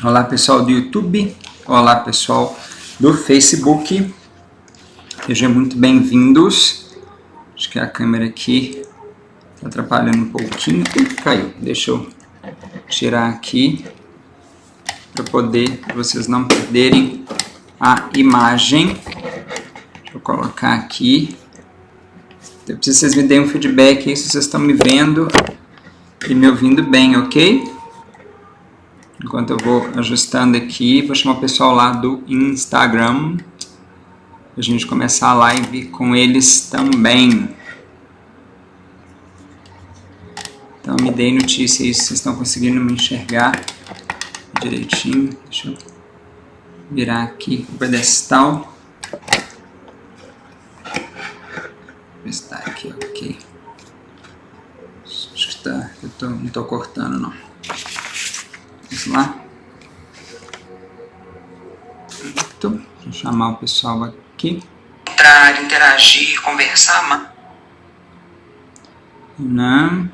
Olá pessoal do YouTube, olá pessoal do Facebook, sejam muito bem-vindos. Acho que a câmera aqui está atrapalhando um pouquinho. Caiu, deixa eu tirar aqui para vocês não perderem a imagem. Deixa eu colocar aqui. Eu preciso que vocês me deem um feedback aí se vocês estão me vendo e me ouvindo bem, ok? Enquanto eu vou ajustando aqui, vou chamar o pessoal lá do Instagram para a gente começar a live com eles também. Então me deem notícia aí se vocês estão conseguindo me enxergar direitinho. Deixa eu virar aqui o pedestal. Está aqui, ok. Acho que tá, não estou cortando não. Vamos lá. Vou chamar o pessoal aqui. Entrar, interagir, conversar, mano. Não.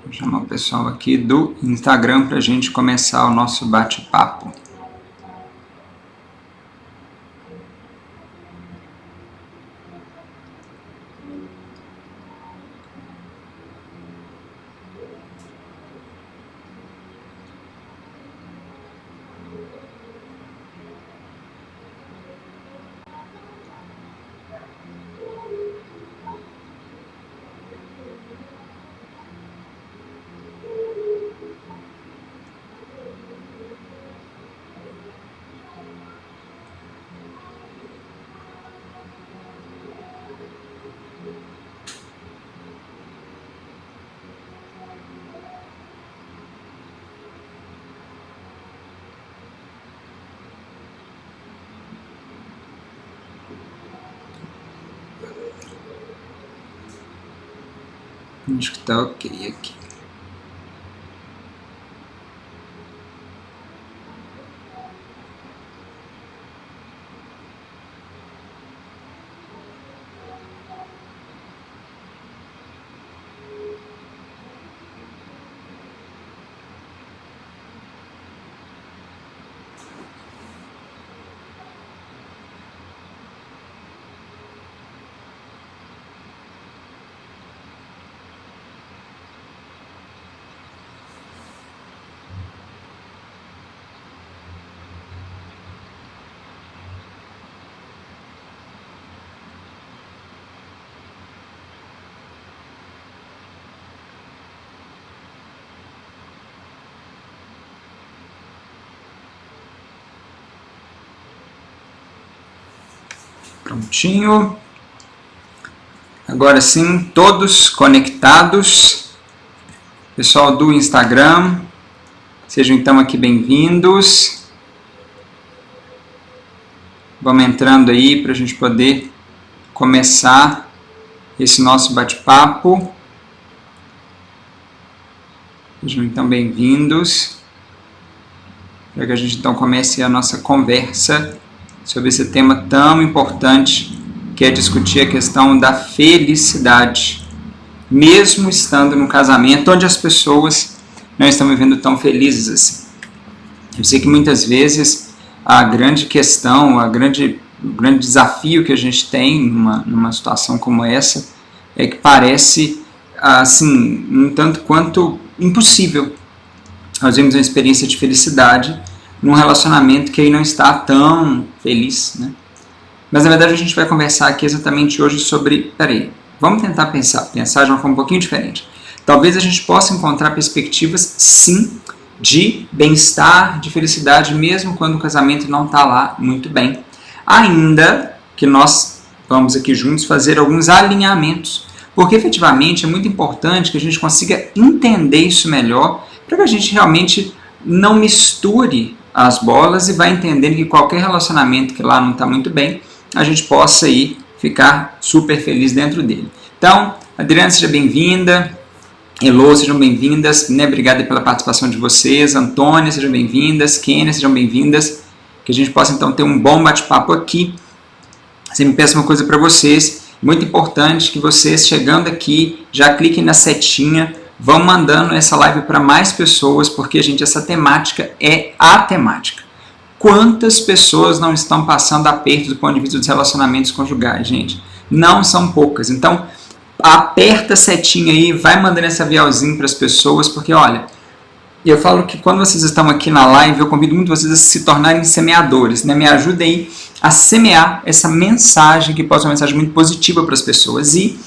Vou chamar o pessoal aqui do Instagram para a gente começar o nosso bate-papo. Acho que está ok aqui. Prontinho. Agora sim, todos conectados. Pessoal do Instagram, sejam então aqui bem-vindos. Vamos entrando aí para a gente poder começar esse nosso bate-papo. Sejam então bem-vindos. Para que a gente então comece a nossa conversa sobre esse tema tão importante, que é discutir a questão da felicidade, mesmo estando num casamento onde as pessoas não estão vivendo tão felizes assim. Eu sei que muitas vezes a grande questão, o grande desafio que a gente tem numa situação como essa é que parece, assim, um tanto quanto impossível nós vemos uma experiência de felicidade num relacionamento que aí não está tão feliz, né? Mas na verdade a gente vai conversar aqui exatamente hoje sobre, vamos tentar pensar de uma forma um pouquinho diferente. Talvez a gente possa encontrar perspectivas, sim, de bem-estar, de felicidade, mesmo quando o casamento não está lá muito bem. Ainda que nós vamos aqui juntos fazer alguns alinhamentos, porque efetivamente é muito importante que a gente consiga entender isso melhor, para que a gente realmente não misture as bolas e vai entendendo que qualquer relacionamento que lá não está muito bem, a gente possa aí ficar super feliz dentro dele. Então, Adriana, seja bem-vinda. Elô, sejam bem-vindas. Né? Obrigada pela participação de vocês. Antônia, sejam bem-vindas. Kênia, sejam bem-vindas. Que a gente possa então ter um bom bate-papo aqui. Você me peça uma coisa para vocês. Muito importante que vocês, chegando aqui, já cliquem na setinha, vão mandando essa live para mais pessoas, porque, gente, essa temática é a temática. Quantas pessoas não estão passando aperto do ponto de vista dos relacionamentos conjugais, gente? Não são poucas. Então, aperta a setinha aí, vai mandando esse aviãozinho para as pessoas, porque, olha, eu falo que quando vocês estão aqui na live, eu convido muito vocês a se tornarem semeadores, né? Me ajudem aí a semear essa mensagem, que pode ser uma mensagem muito positiva para as pessoas. E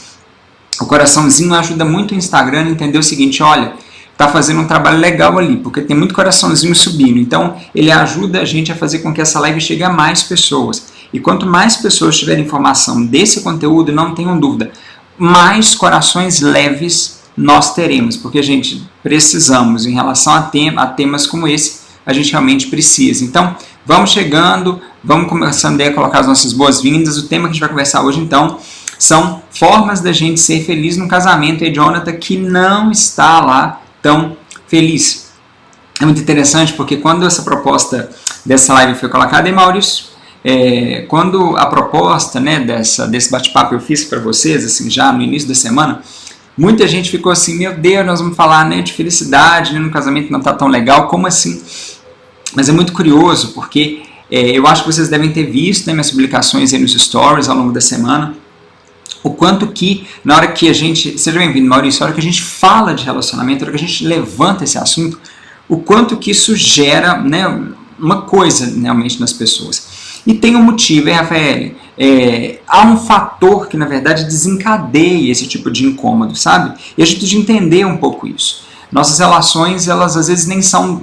o coraçãozinho ajuda muito o Instagram a entender o seguinte, olha, está fazendo um trabalho legal ali, porque tem muito coraçãozinho subindo. Então, ele ajuda a gente a fazer com que essa live chegue a mais pessoas. E quanto mais pessoas tiverem informação desse conteúdo, não tenham dúvida, mais corações leves nós teremos, porque, gente, precisamos, em relação a temas como esse, a gente realmente precisa. Então, vamos chegando, vamos começando a colocar as nossas boas-vindas. O tema que a gente vai conversar hoje, então, são formas da gente ser feliz no casamento. E Jonathan, que não está lá tão feliz. É muito interessante, porque quando essa proposta dessa live foi colocada, e Maurício, quando a proposta, né, desse bate-papo eu fiz para vocês, assim, já no início da semana, muita gente ficou assim, meu Deus, nós vamos falar, né, de felicidade, né, no casamento não está tão legal, como assim? Mas é muito curioso, porque eu acho que vocês devem ter visto, né, minhas publicações aí nos stories ao longo da semana, o quanto que, na hora que a gente, seja bem-vindo, Maurício, na hora que a gente fala de relacionamento, na hora que a gente levanta esse assunto, o quanto que isso gera, né, uma coisa realmente nas pessoas. E tem um motivo, hein, Rafael? Há um fator que, na verdade, desencadeia esse tipo de incômodo, sabe? E a gente precisa entender um pouco isso. Nossas relações, elas às vezes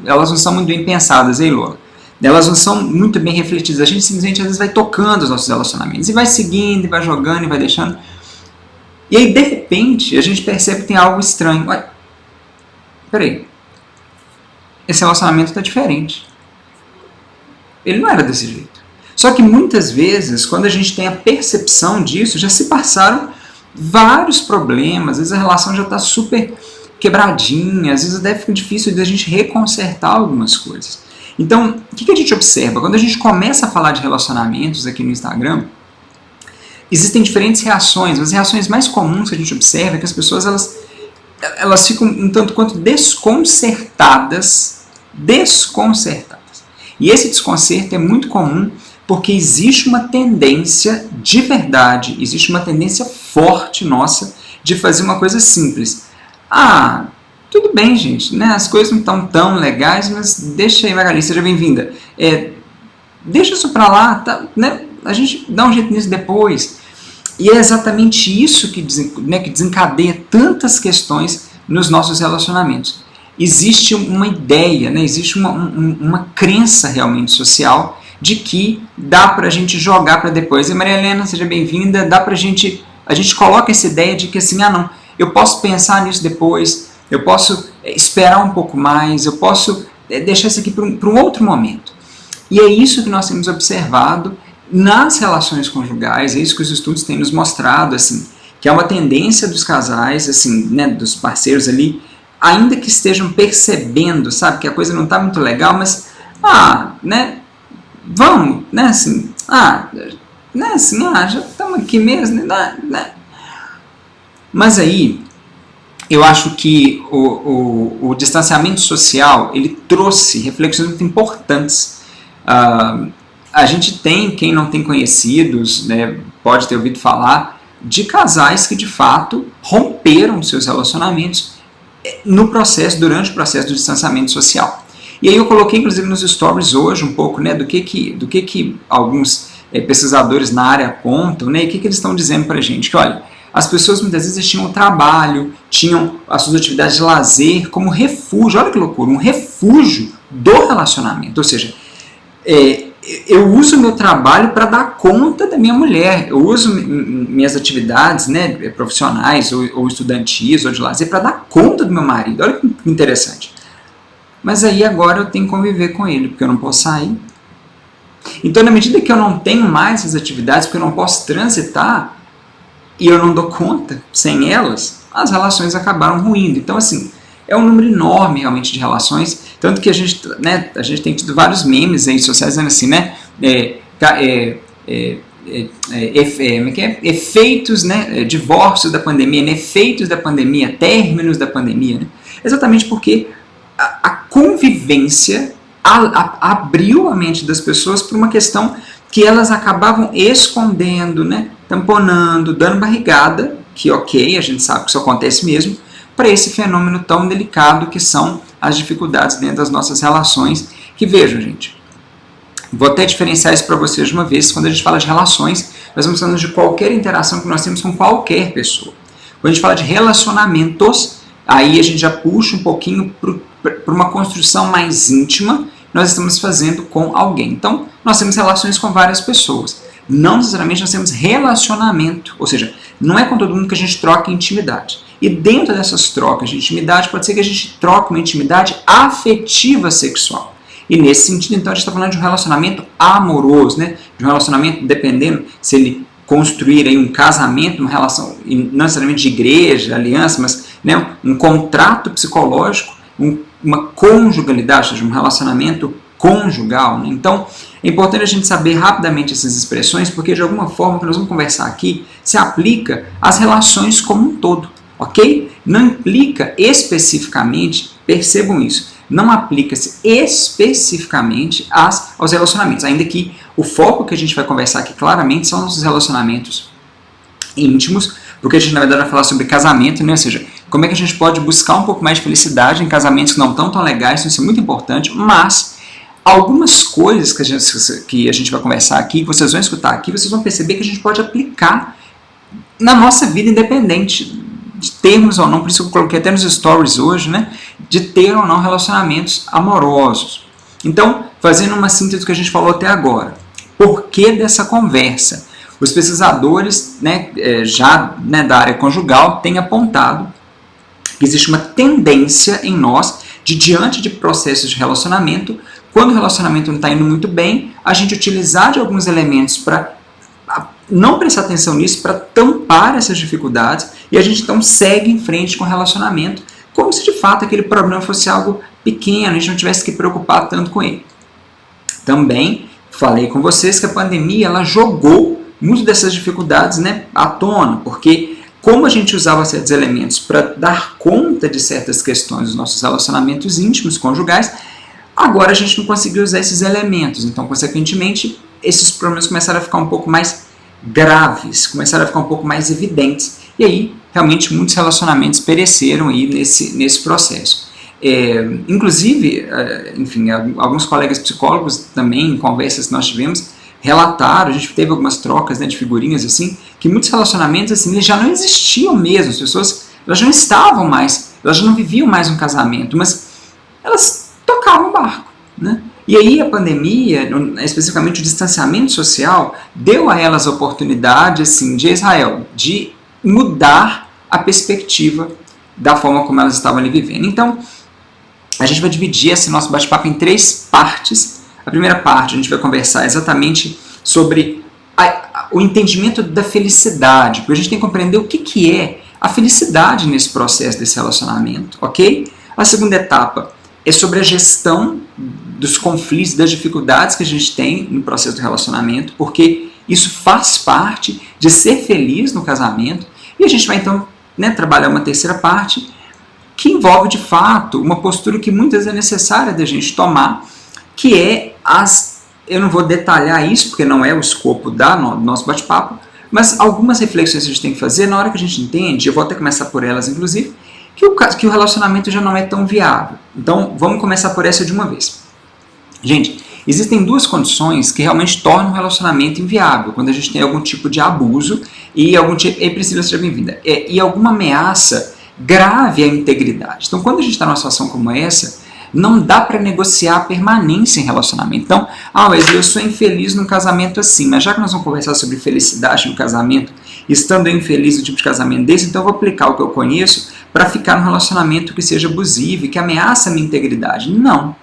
elas não são muito bem pensadas, hein, Lola? Elas não são muito bem refletidas. A gente simplesmente, às vezes, vai tocando os nossos relacionamentos, e vai seguindo, e vai jogando, e vai deixando. E aí, de repente, a gente percebe que tem algo estranho. Ué, peraí, esse relacionamento está diferente. Ele não era desse jeito. Só que muitas vezes, quando a gente tem a percepção disso, já se passaram vários problemas, às vezes a relação já está super quebradinha, às vezes deve ficar difícil de a gente reconsertar algumas coisas. Então, o que a gente observa? Quando a gente começa a falar de relacionamentos aqui no Instagram, existem diferentes reações. As reações mais comuns que a gente observa é que as pessoas elas ficam um tanto quanto desconcertadas. E esse desconcerto é muito comum porque existe uma tendência de verdade, existe uma tendência forte nossa de fazer uma coisa simples. Ah, tudo bem, gente, né? As coisas não estão tão legais, mas deixa aí, Magali, seja bem-vinda. Deixa isso pra lá, tá, né? A gente dá um jeito nisso depois. E é exatamente isso que desencadeia tantas questões nos nossos relacionamentos. Existe uma ideia, né? Existe uma crença realmente social de que dá pra gente jogar para depois. E Maria Helena, seja bem-vinda, a gente coloca essa ideia de que assim, não, eu posso pensar nisso depois, eu posso esperar um pouco mais, eu posso deixar isso aqui para um outro momento. E é isso que nós temos observado nas relações conjugais, é isso que os estudos têm nos mostrado, assim, que é uma tendência dos casais, assim, né, dos parceiros ali, ainda que estejam percebendo, sabe, que a coisa não está muito legal, mas, né, vamos, né, assim, já estamos aqui mesmo, né. Mas aí, eu acho que o distanciamento social, ele trouxe reflexões muito importantes. A gente tem, quem não tem conhecidos, né, pode ter ouvido falar, de casais que de fato romperam seus relacionamentos durante o processo do distanciamento social. E aí eu coloquei inclusive nos stories hoje um pouco, né, do que alguns pesquisadores na área apontam, né, e o que eles estão dizendo para a gente, que olha, as pessoas muitas vezes tinham o trabalho, tinham as suas atividades de lazer como refúgio, olha que loucura, um refúgio do relacionamento, ou seja, eu uso o meu trabalho para dar conta da minha mulher, eu uso minhas atividades, né, profissionais ou estudantis ou de lazer para dar conta do meu marido, olha que interessante. Mas aí agora eu tenho que conviver com ele, porque eu não posso sair. Então, na medida que eu não tenho mais essas atividades, porque eu não posso transitar, e eu não dou conta sem elas, as relações acabaram ruindo. Então, assim, é um número enorme realmente de relações, tanto que a gente tem tido vários memes aí sociais dizendo assim, né, efeitos, né, divórcio da pandemia, né, efeitos da pandemia, términos da pandemia, né? Exatamente porque a convivência abriu a mente das pessoas para uma questão que elas acabavam escondendo, né, tamponando, dando barrigada, que ok, a gente sabe que isso acontece mesmo, para esse fenômeno tão delicado que são as dificuldades dentro das nossas relações, que vejam, gente, vou até diferenciar isso para vocês de uma vez, quando a gente fala de relações, nós estamos falando de qualquer interação que nós temos com qualquer pessoa. Quando a gente fala de relacionamentos, aí a gente já puxa um pouquinho para uma construção mais íntima, nós estamos fazendo com alguém. Então, nós temos relações com várias pessoas. Não necessariamente nós temos relacionamento, ou seja, não é com todo mundo que a gente troca intimidade. E dentro dessas trocas de intimidade, pode ser que a gente troque uma intimidade afetiva sexual. E nesse sentido, então, a gente está falando de um relacionamento amoroso, né? De um relacionamento, dependendo se ele construir aí um casamento, uma relação, não necessariamente de igreja, aliança, mas, né, um contrato psicológico, uma conjugalidade, ou seja, um relacionamento conjugal, né? Então, é importante a gente saber rapidamente essas expressões, porque de alguma forma, o que nós vamos conversar aqui, se aplica às relações como um todo, ok? Não implica especificamente, percebam isso, não aplica-se especificamente aos relacionamentos, ainda que o foco que a gente vai conversar aqui claramente são os relacionamentos íntimos, porque a gente na verdade vai falar sobre casamento, né? Ou seja, como é que a gente pode buscar um pouco mais de felicidade em casamentos que não estão tão legais, isso é muito importante, mas algumas coisas que a gente vai conversar aqui, que vocês vão escutar aqui, vocês vão perceber que a gente pode aplicar na nossa vida independente de termos ou não, por isso que eu coloquei até nos stories hoje, né, de ter ou não relacionamentos amorosos. Então, fazendo uma síntese do que a gente falou até agora, por que dessa conversa? Os pesquisadores, né, já, né, da área conjugal têm apontado que existe uma tendência em nós de, diante de processos de relacionamento, quando o relacionamento não está indo muito bem, a gente utilizar de alguns elementos para não prestar atenção nisso, para tampar essas dificuldades, e a gente então segue em frente com o relacionamento, como se de fato aquele problema fosse algo pequeno, a gente não tivesse que preocupar tanto com ele. Também falei com vocês que a pandemia ela jogou muitas dessas dificuldades, né, à tona, porque como a gente usava certos elementos para dar conta de certas questões dos nossos relacionamentos íntimos, conjugais, agora a gente não conseguiu usar esses elementos, então, consequentemente, esses problemas começaram a ficar um pouco mais graves, começaram a ficar um pouco mais evidentes, e aí, realmente, muitos relacionamentos pereceram aí nesse processo. Inclusive, enfim, alguns colegas psicólogos também, em conversas que nós tivemos, relataram, a gente teve algumas trocas, né, de figurinhas assim, que muitos relacionamentos assim, eles já não existiam mesmo, as pessoas elas já não estavam mais, elas já não viviam mais um casamento, mas elas tocavam o barco, né? E aí a pandemia, especificamente o distanciamento social, deu a elas a oportunidade assim, de Israel de mudar a perspectiva da forma como elas estavam ali vivendo. Então, a gente vai dividir esse nosso bate-papo em 3 partes. A primeira parte a gente vai conversar exatamente sobre o entendimento da felicidade, porque a gente tem que compreender o que é a felicidade nesse processo desse relacionamento, ok? A segunda etapa é sobre a gestão dos conflitos, das dificuldades que a gente tem no processo do relacionamento, porque isso faz parte de ser feliz no casamento, e a gente vai então, né, trabalhar uma terceira parte que envolve de fato uma postura que muitas vezes é necessária da gente tomar, que é eu não vou detalhar isso, porque não é o escopo do nosso bate-papo, mas algumas reflexões que a gente tem que fazer na hora que a gente entende, eu vou até começar por elas inclusive, que o relacionamento já não é tão viável. Então, vamos começar por essa de uma vez. Gente, existem 2 condições que realmente tornam o relacionamento inviável, quando a gente tem algum tipo de abuso e algum tipo... Priscila, seja bem-vinda. E alguma ameaça grave à integridade. Então, quando a gente está numa situação como essa, não dá para negociar a permanência em relacionamento. Então, Wesley, eu sou infeliz num casamento assim, mas já que nós vamos conversar sobre felicidade no casamento, estando eu infeliz no tipo de casamento desse, então eu vou aplicar o que eu conheço para ficar num relacionamento que seja abusivo e que ameaça a minha integridade. Não.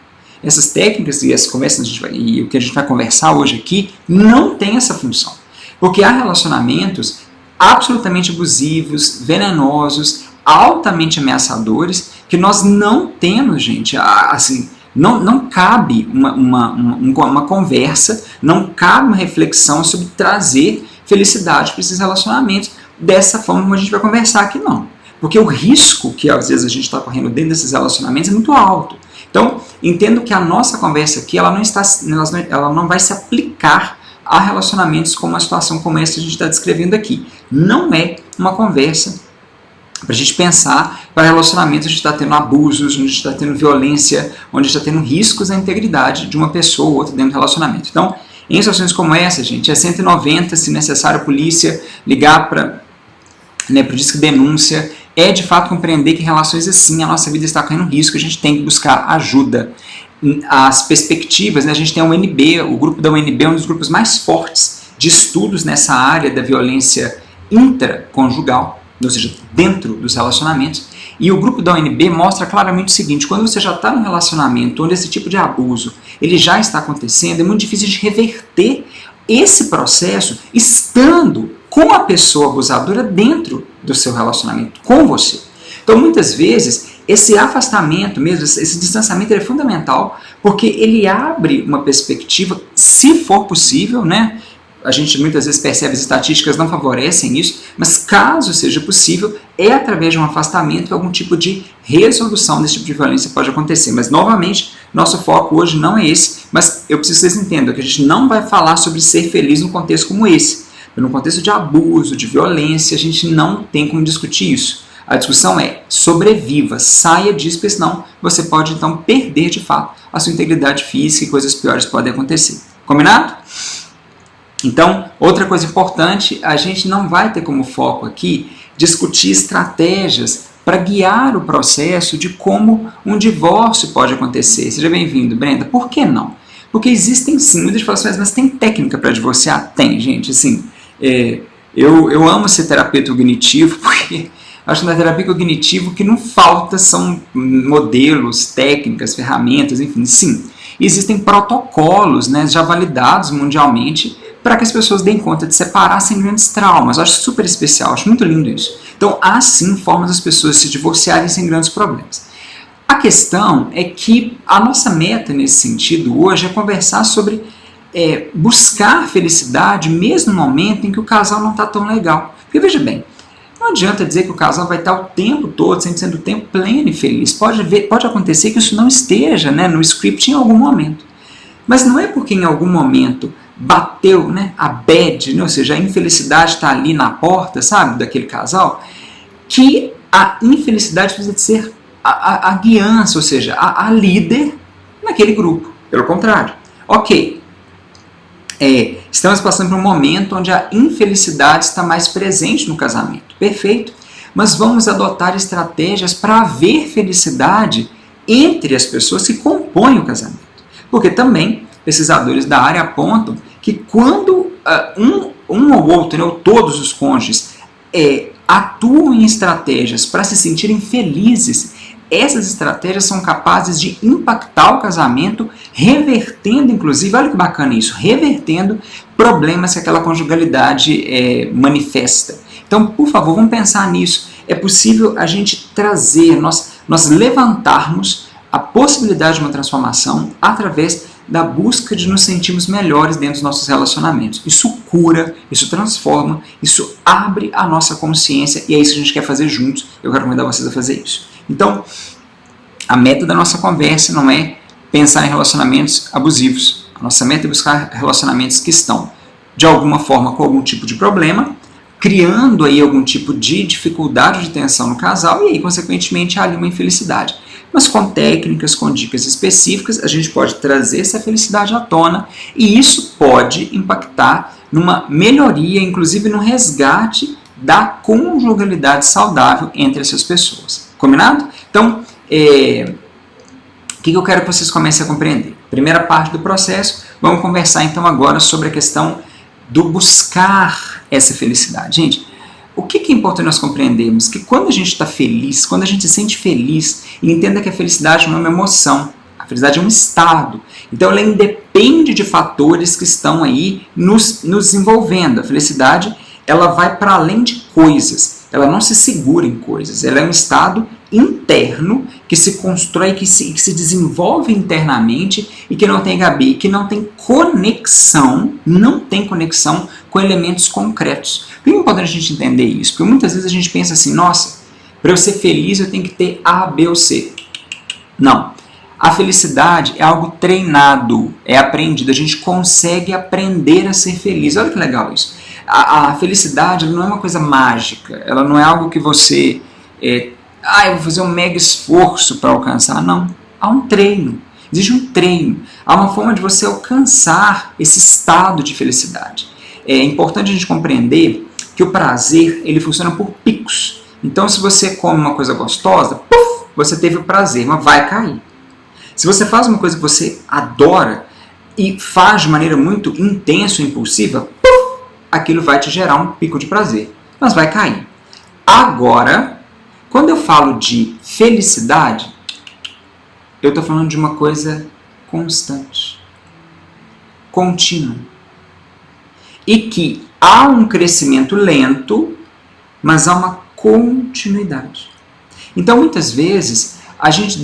Essas técnicas e essas conversas e o que a gente vai conversar hoje aqui não tem essa função. Porque há relacionamentos absolutamente abusivos, venenosos, altamente ameaçadores, que nós não temos, gente, assim, Não cabe uma conversa, não cabe uma reflexão sobre trazer felicidade para esses relacionamentos dessa forma como a gente vai conversar aqui, não. Porque o risco que às vezes a gente está correndo dentro desses relacionamentos é muito alto. Então, entendo que a nossa conversa aqui ela não vai se aplicar a relacionamentos com uma situação como essa que a gente está descrevendo aqui. Não é uma conversa para a gente pensar para relacionamentos onde a gente está tendo abusos, onde a gente está tendo violência, onde a gente está tendo riscos à integridade de uma pessoa ou outra dentro do relacionamento. Então, em situações como essa, gente, é 190, se necessário, a polícia, ligar para o Disque Denúncia, é de fato compreender que em relações assim a nossa vida está correndo risco, a gente tem que buscar ajuda. As perspectivas, a gente tem a UNB, o grupo da UNB é um dos grupos mais fortes de estudos nessa área da violência intraconjugal, ou seja, dentro dos relacionamentos, e o grupo da UNB mostra claramente o seguinte: quando você já está num relacionamento onde esse tipo de abuso ele já está acontecendo, é muito difícil de reverter esse processo estando com a pessoa abusadora dentro do seu relacionamento, com você. Então, muitas vezes, esse afastamento mesmo, esse distanciamento é fundamental, porque ele abre uma perspectiva, se for possível, né? A gente muitas vezes percebe as estatísticas não favorecem isso, mas caso seja possível, é através de um afastamento que algum tipo de resolução desse tipo de violência pode acontecer. Mas, novamente, nosso foco hoje não é esse, mas eu preciso que vocês entendam que a gente não vai falar sobre ser feliz num contexto como esse. No contexto de abuso, de violência, a gente não tem como discutir isso. A discussão é: sobreviva, saia disso, porque senão você pode então perder de fato a sua integridade física e coisas piores podem acontecer. Combinado? Então, outra coisa importante, a gente não vai ter como foco aqui discutir estratégias para guiar o processo de como um divórcio pode acontecer. Seja bem-vindo, Brenda. Por que não? Porque existem sim, muitas pessoas falam, mas tem técnica para divorciar? Tem, gente, assim. Eu amo ser terapeuta cognitivo, porque acho que na terapia cognitivo o que não falta são modelos, técnicas, ferramentas, enfim, sim. Existem protocolos, né, já validados mundialmente para que as pessoas deem conta de separar sem grandes traumas. Eu acho super especial, acho muito lindo isso. Então, há sim formas das pessoas se divorciarem sem grandes problemas. A questão é que a nossa meta nesse sentido hoje é conversar sobre buscar felicidade mesmo no momento em que o casal não está tão legal. Porque veja bem, não adianta dizer que o casal vai estar o tempo todo, sempre sendo o tempo pleno e feliz. Pode acontecer que isso não esteja, né, no script em algum momento. Mas não é porque em algum momento bateu, né, a bad, né, ou seja, a infelicidade está ali na porta, sabe, daquele casal, que a infelicidade precisa de ser a guiança, ou seja, a líder naquele grupo. Pelo contrário. Ok. Estamos passando por um momento onde a infelicidade está mais presente no casamento. Perfeito. Mas vamos adotar estratégias para haver felicidade entre as pessoas que compõem o casamento. Porque também pesquisadores da área apontam que quando um ou outro, né, ou todos os cônjuges, atuam em estratégias para se sentirem felizes, essas estratégias são capazes de impactar o casamento, revertendo, inclusive, olha que bacana isso, revertendo problemas que aquela conjugalidade manifesta. Então, por favor, vamos pensar nisso. É possível a gente trazer, nós levantarmos a possibilidade de uma transformação através da busca de nos sentirmos melhores dentro dos nossos relacionamentos. Isso cura, isso transforma, isso abre a nossa consciência e é isso que a gente quer fazer juntos. Eu quero convidar vocês a fazer isso. Então, a meta da nossa conversa não é pensar em relacionamentos abusivos. A nossa meta é buscar relacionamentos que estão, de alguma forma, com algum tipo de problema, criando aí algum tipo de dificuldade de tensão no casal e aí, consequentemente, há ali uma infelicidade. Mas com técnicas, com dicas específicas, a gente pode trazer essa felicidade à tona e isso pode impactar numa melhoria, inclusive no resgate da conjugalidade saudável entre essas pessoas. Combinado? Então, o que eu quero que vocês comecem a compreender? Primeira parte do processo, vamos conversar então agora sobre a questão do buscar essa felicidade. Gente, o que é importante nós compreendermos? Que quando a gente está feliz, quando a gente se sente feliz, e entenda que a felicidade não é uma emoção, a felicidade é um estado. Então ela independe de fatores que estão aí nos envolvendo. A felicidade ela vai para além de coisas. ela não se segura em coisas, ela é um estado interno que se constrói, que se desenvolve internamente e que não tem que não tem conexão, com elementos concretos. Por que é importante a gente entender isso? Porque muitas vezes a gente pensa assim, nossa, para eu ser feliz eu tenho que ter A, B ou C. Não. A felicidade é algo treinado, é aprendido. A gente consegue aprender a ser feliz. Olha que legal isso. A felicidade não é uma coisa mágica. Ela não é algo que você... eu vou fazer um mega esforço para alcançar. Não. Há um treino. Existe um treino. Há uma forma de você alcançar esse estado de felicidade. É importante a gente compreender que o prazer ele funciona por picos. Então, se você come uma coisa gostosa, você teve o prazer, mas vai cair. Se você faz uma coisa que você adora e faz de maneira muito intensa ou impulsiva, aquilo vai te gerar um pico de prazer, mas vai cair. Agora, quando eu falo de felicidade, eu estou falando de uma coisa constante, contínua, e que há um crescimento lento, mas há uma continuidade. Então, muitas vezes, a gente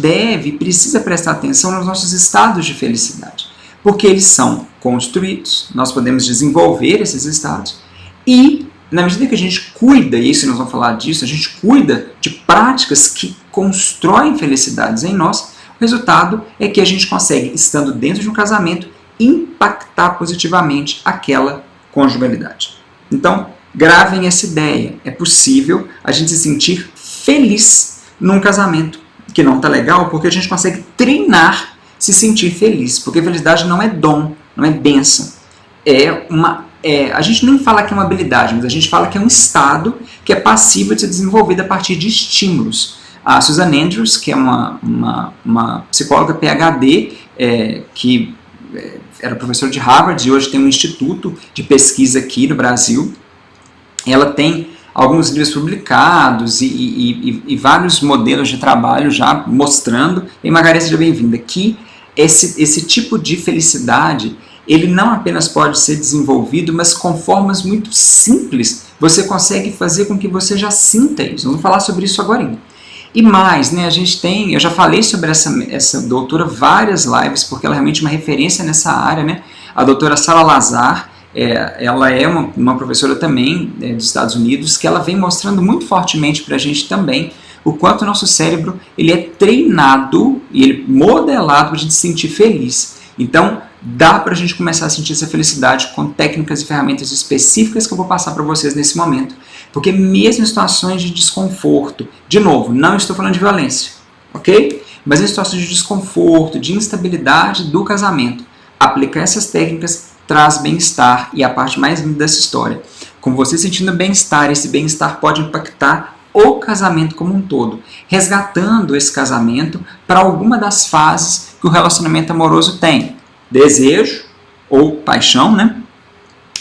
precisa prestar atenção nos nossos estados de felicidade, porque eles são construídos, nós podemos desenvolver esses estados e, na medida que a gente cuida, e isso nós vamos falar disso, a gente cuida de práticas que constroem felicidades em nós, o resultado é que a gente consegue, estando dentro de um casamento, impactar positivamente aquela conjugalidade. Então, gravem essa ideia, é possível a gente se sentir feliz num casamento, que não está legal, porque a gente consegue treinar se sentir feliz, porque felicidade não é dom, não é bênção, a gente nem fala que é uma habilidade, mas a gente fala que é um estado que é passível de ser desenvolvido a partir de estímulos. A Susan Andrews, que é uma psicóloga PhD, que era professora de Harvard e hoje tem um instituto de pesquisa aqui no Brasil, ela tem alguns livros publicados e vários modelos de trabalho já mostrando, e Margareth, seja bem-vinda, que esse tipo de felicidade, ele não apenas pode ser desenvolvido, mas com formas muito simples, você consegue fazer com que você já sinta isso. Vamos falar sobre isso agora. E mais, né, eu já falei sobre essa doutora várias lives, porque ela é realmente uma referência nessa área, né? A doutora Sara Lazar, ela é uma professora também dos Estados Unidos, que ela vem mostrando muito fortemente para a gente também o quanto o nosso cérebro ele é treinado e ele modelado para a gente se sentir feliz. Então, dá para a gente começar a sentir essa felicidade com técnicas e ferramentas específicas que eu vou passar para vocês nesse momento. Porque mesmo em situações de desconforto, de novo, não estou falando de violência, ok? Mas em situações de desconforto, de instabilidade do casamento, aplicar essas técnicas traz bem-estar, e a parte mais linda dessa história, com você sentindo bem-estar, esse bem-estar pode impactar o casamento como um todo, resgatando esse casamento para alguma das fases que o relacionamento amoroso tem, desejo, ou paixão, né?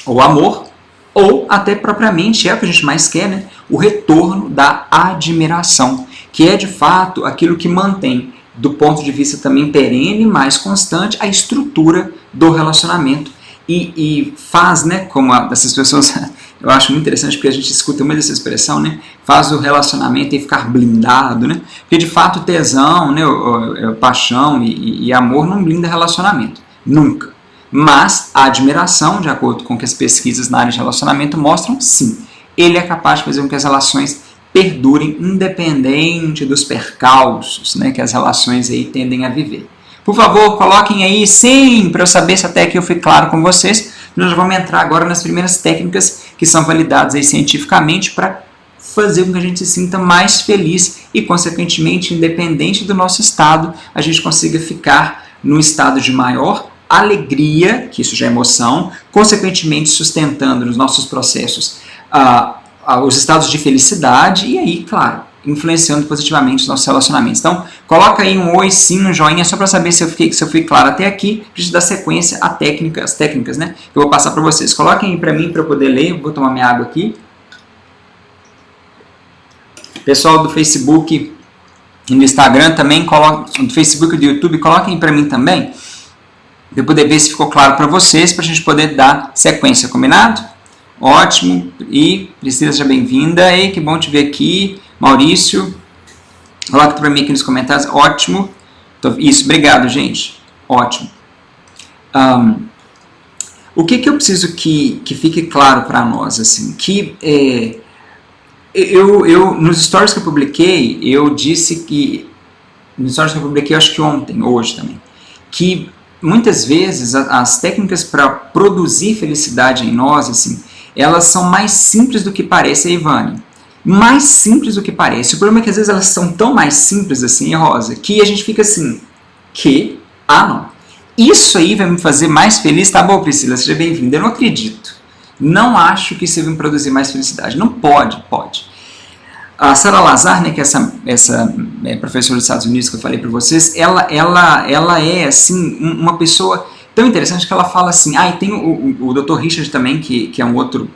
Ou amor, ou até propriamente, é o que a gente mais quer, né? O retorno da admiração, que é de fato aquilo que mantém, do ponto de vista também perene, mais constante, a estrutura do relacionamento. E faz, né, como dessas pessoas, eu acho muito interessante porque a gente escuta muito essa expressão, né, faz o relacionamento ficar blindado, né, porque de fato tesão, né, paixão e amor não blinda relacionamento, nunca. Mas a admiração, de acordo com o que as pesquisas na área de relacionamento mostram, sim, ele é capaz de fazer com que as relações perdurem independente dos percalços, né, que as relações aí tendem a viver. Por favor, coloquem aí sim, para eu saber se até aqui eu fui claro com vocês. Nós já vamos entrar agora nas primeiras técnicas que são validadas aí cientificamente para fazer com que a gente se sinta mais feliz e, consequentemente, independente do nosso estado, a gente consiga ficar num estado de maior alegria, que isso já é emoção, consequentemente sustentando nos nossos processos os estados de felicidade e aí, claro, influenciando positivamente os nossos relacionamentos. Então, coloca aí um oi, sim, um joinha, só para saber se eu fui claro até aqui, para dar sequência às técnicas, né, que eu vou passar para vocês. Coloquem aí para mim, para eu poder ler, vou tomar minha água aqui. Pessoal do Facebook e no Instagram também, do Facebook e do YouTube, coloquem para mim também, para eu poder ver se ficou claro para vocês, para a gente poder dar sequência, combinado? Ótimo. E Priscila, seja bem-vinda. Ei, que bom te ver aqui. Maurício, coloca para mim aqui nos comentários. Ótimo. Isso, obrigado, gente. Ótimo. O que eu preciso que fique claro para nós, assim, que eu nos stories que eu publiquei, eu disse que, nos stories que eu publiquei, acho que ontem, hoje também, que muitas vezes as técnicas para produzir felicidade em nós, assim, elas são mais simples do que parece, Ivane. Mais simples do que parece. O problema é que às vezes elas são tão mais simples assim, Rosa, que a gente fica assim, não. Isso aí vai me fazer mais feliz? Tá bom, Priscila, seja bem-vinda. Eu não acredito. Não acho que isso vai me produzir mais felicidade. Não pode. A Sarah Lazar, né, que é essa professora dos Estados Unidos que eu falei para vocês, ela é assim, uma pessoa tão interessante que ela fala assim, e tem o Dr. Richard também, que é uma outra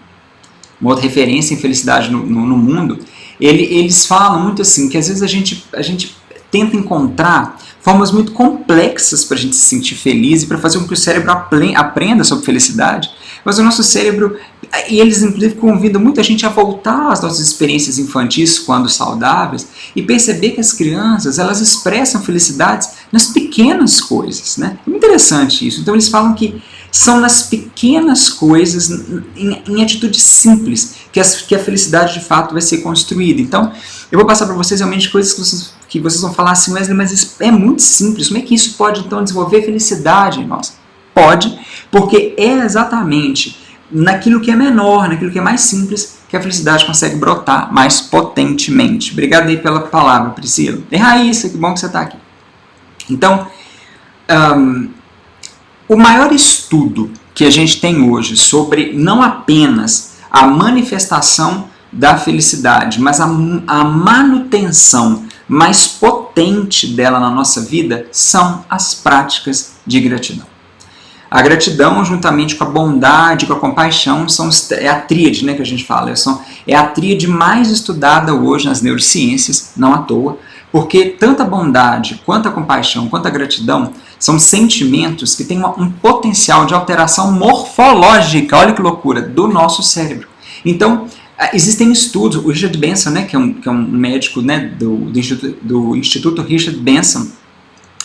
referência em felicidade no mundo, eles falam muito assim, que às vezes a gente tenta encontrar formas muito complexas para a gente se sentir feliz e para fazer com que o cérebro aprenda sobre felicidade, mas o nosso cérebro, e eles inclusive convidam muita gente a voltar às nossas experiências infantis quando saudáveis e perceber que as crianças, elas expressam felicidades nas pequenas coisas, né? É muito interessante isso. Então eles falam que são nas pequenas coisas, em atitudes simples, que a felicidade de fato vai ser construída. Então, eu vou passar para vocês realmente coisas que vocês vão falar assim, Wesley, mas isso é muito simples. Como é que isso pode então desenvolver felicidade em nós? Pode, porque é exatamente naquilo que é menor, naquilo que é mais simples, que a felicidade consegue brotar mais potentemente. Obrigado aí pela palavra, Priscila. E Raíssa, que bom que você está aqui. Então, o maior estudo que a gente tem hoje sobre não apenas a manifestação da felicidade, mas a manutenção mais potente dela na nossa vida são as práticas de gratidão. A gratidão, juntamente com a bondade, com a compaixão, é a tríade, né, que a gente fala. É a tríade mais estudada hoje nas neurociências, não à toa, porque tanto a bondade, quanto a compaixão, quanto a gratidão são sentimentos que têm um potencial de alteração morfológica, olha que loucura, do nosso cérebro. Então, existem estudos, o Richard Benson, né, que é um médico, né, do Instituto Richard Benson,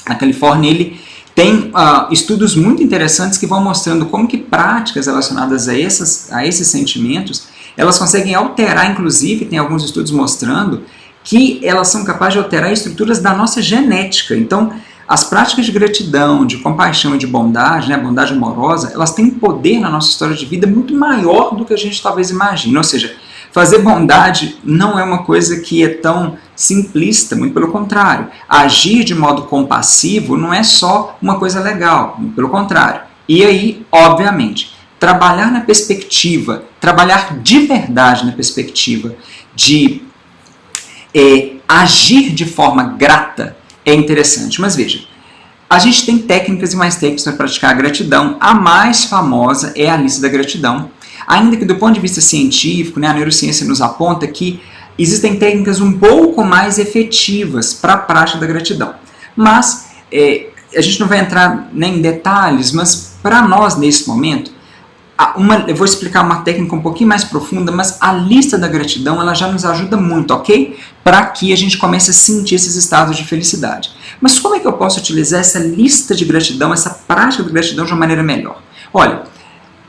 na Califórnia, ele tem estudos muito interessantes que vão mostrando como que práticas relacionadas a esses sentimentos, elas conseguem alterar, inclusive, tem alguns estudos mostrando que elas são capazes de alterar estruturas da nossa genética. Então, as práticas de gratidão, de compaixão e de bondade, né, bondade amorosa, elas têm poder na nossa história de vida muito maior do que a gente talvez imagine. Ou seja, fazer bondade não é uma coisa que é tão simplista, muito pelo contrário. Agir de modo compassivo não é só uma coisa legal, muito pelo contrário. E aí, obviamente, trabalhar na perspectiva, trabalhar de verdade na perspectiva de agir de forma grata é interessante. Mas veja, a gente tem técnicas e mais técnicas para praticar a gratidão. A mais famosa é a lista da gratidão. Ainda que do ponto de vista científico, né, a neurociência nos aponta que existem técnicas um pouco mais efetivas para a prática da gratidão. Mas a gente não vai entrar nem em detalhes, mas para nós nesse momento, eu vou explicar uma técnica um pouquinho mais profunda, mas a lista da gratidão ela já nos ajuda muito, ok? Para que a gente comece a sentir esses estados de felicidade. Mas como é que eu posso utilizar essa lista de gratidão, essa prática de gratidão de uma maneira melhor? Olha,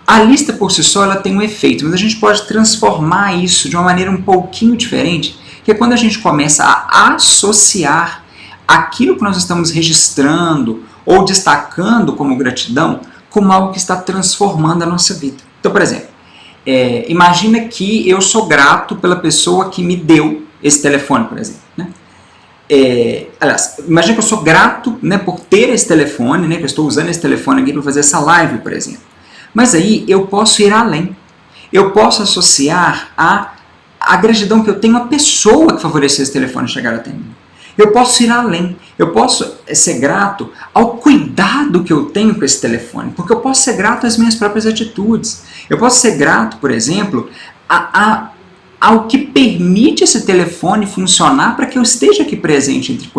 a lista por si só ela tem um efeito, mas a gente pode transformar isso de uma maneira um pouquinho diferente, que é quando a gente começa a associar aquilo que nós estamos registrando ou destacando como gratidão como algo que está transformando a nossa vida. Então, por exemplo, imagina que eu sou grato pela pessoa que me deu esse telefone, por exemplo. Né? Aliás, imagina que eu sou grato, né, por ter esse telefone, né, que eu estou usando esse telefone aqui para fazer essa live, por exemplo. Mas aí eu posso ir além. Eu posso associar a gratidão que eu tenho à pessoa que favoreceu esse telefone chegar até mim. Eu posso ir além, eu posso ser grato ao cuidado que eu tenho com esse telefone, porque eu posso ser grato às minhas próprias atitudes. Eu posso ser grato, por exemplo, ao que permite esse telefone funcionar para que eu esteja aqui presente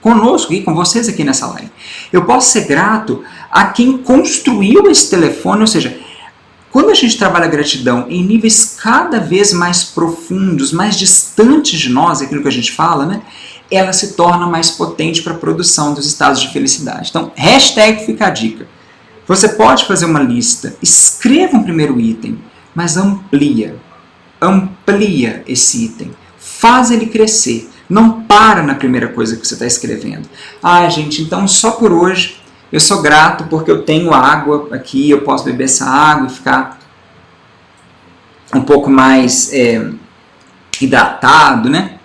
conosco e com vocês aqui nessa live. Eu posso ser grato a quem construiu esse telefone, ou seja, quando a gente trabalha a gratidão em níveis cada vez mais profundos, mais distantes de nós, aquilo que a gente fala, né? Ela se torna mais potente para a produção dos estados de felicidade. Então, hashtag fica a dica. Você pode fazer uma lista, escreva um primeiro item, mas amplia esse item, faz ele crescer, não para na primeira coisa que você está escrevendo. Ah, gente, então só por hoje eu sou grato porque eu tenho água aqui, eu posso beber essa água e ficar um pouco mais hidratado, né?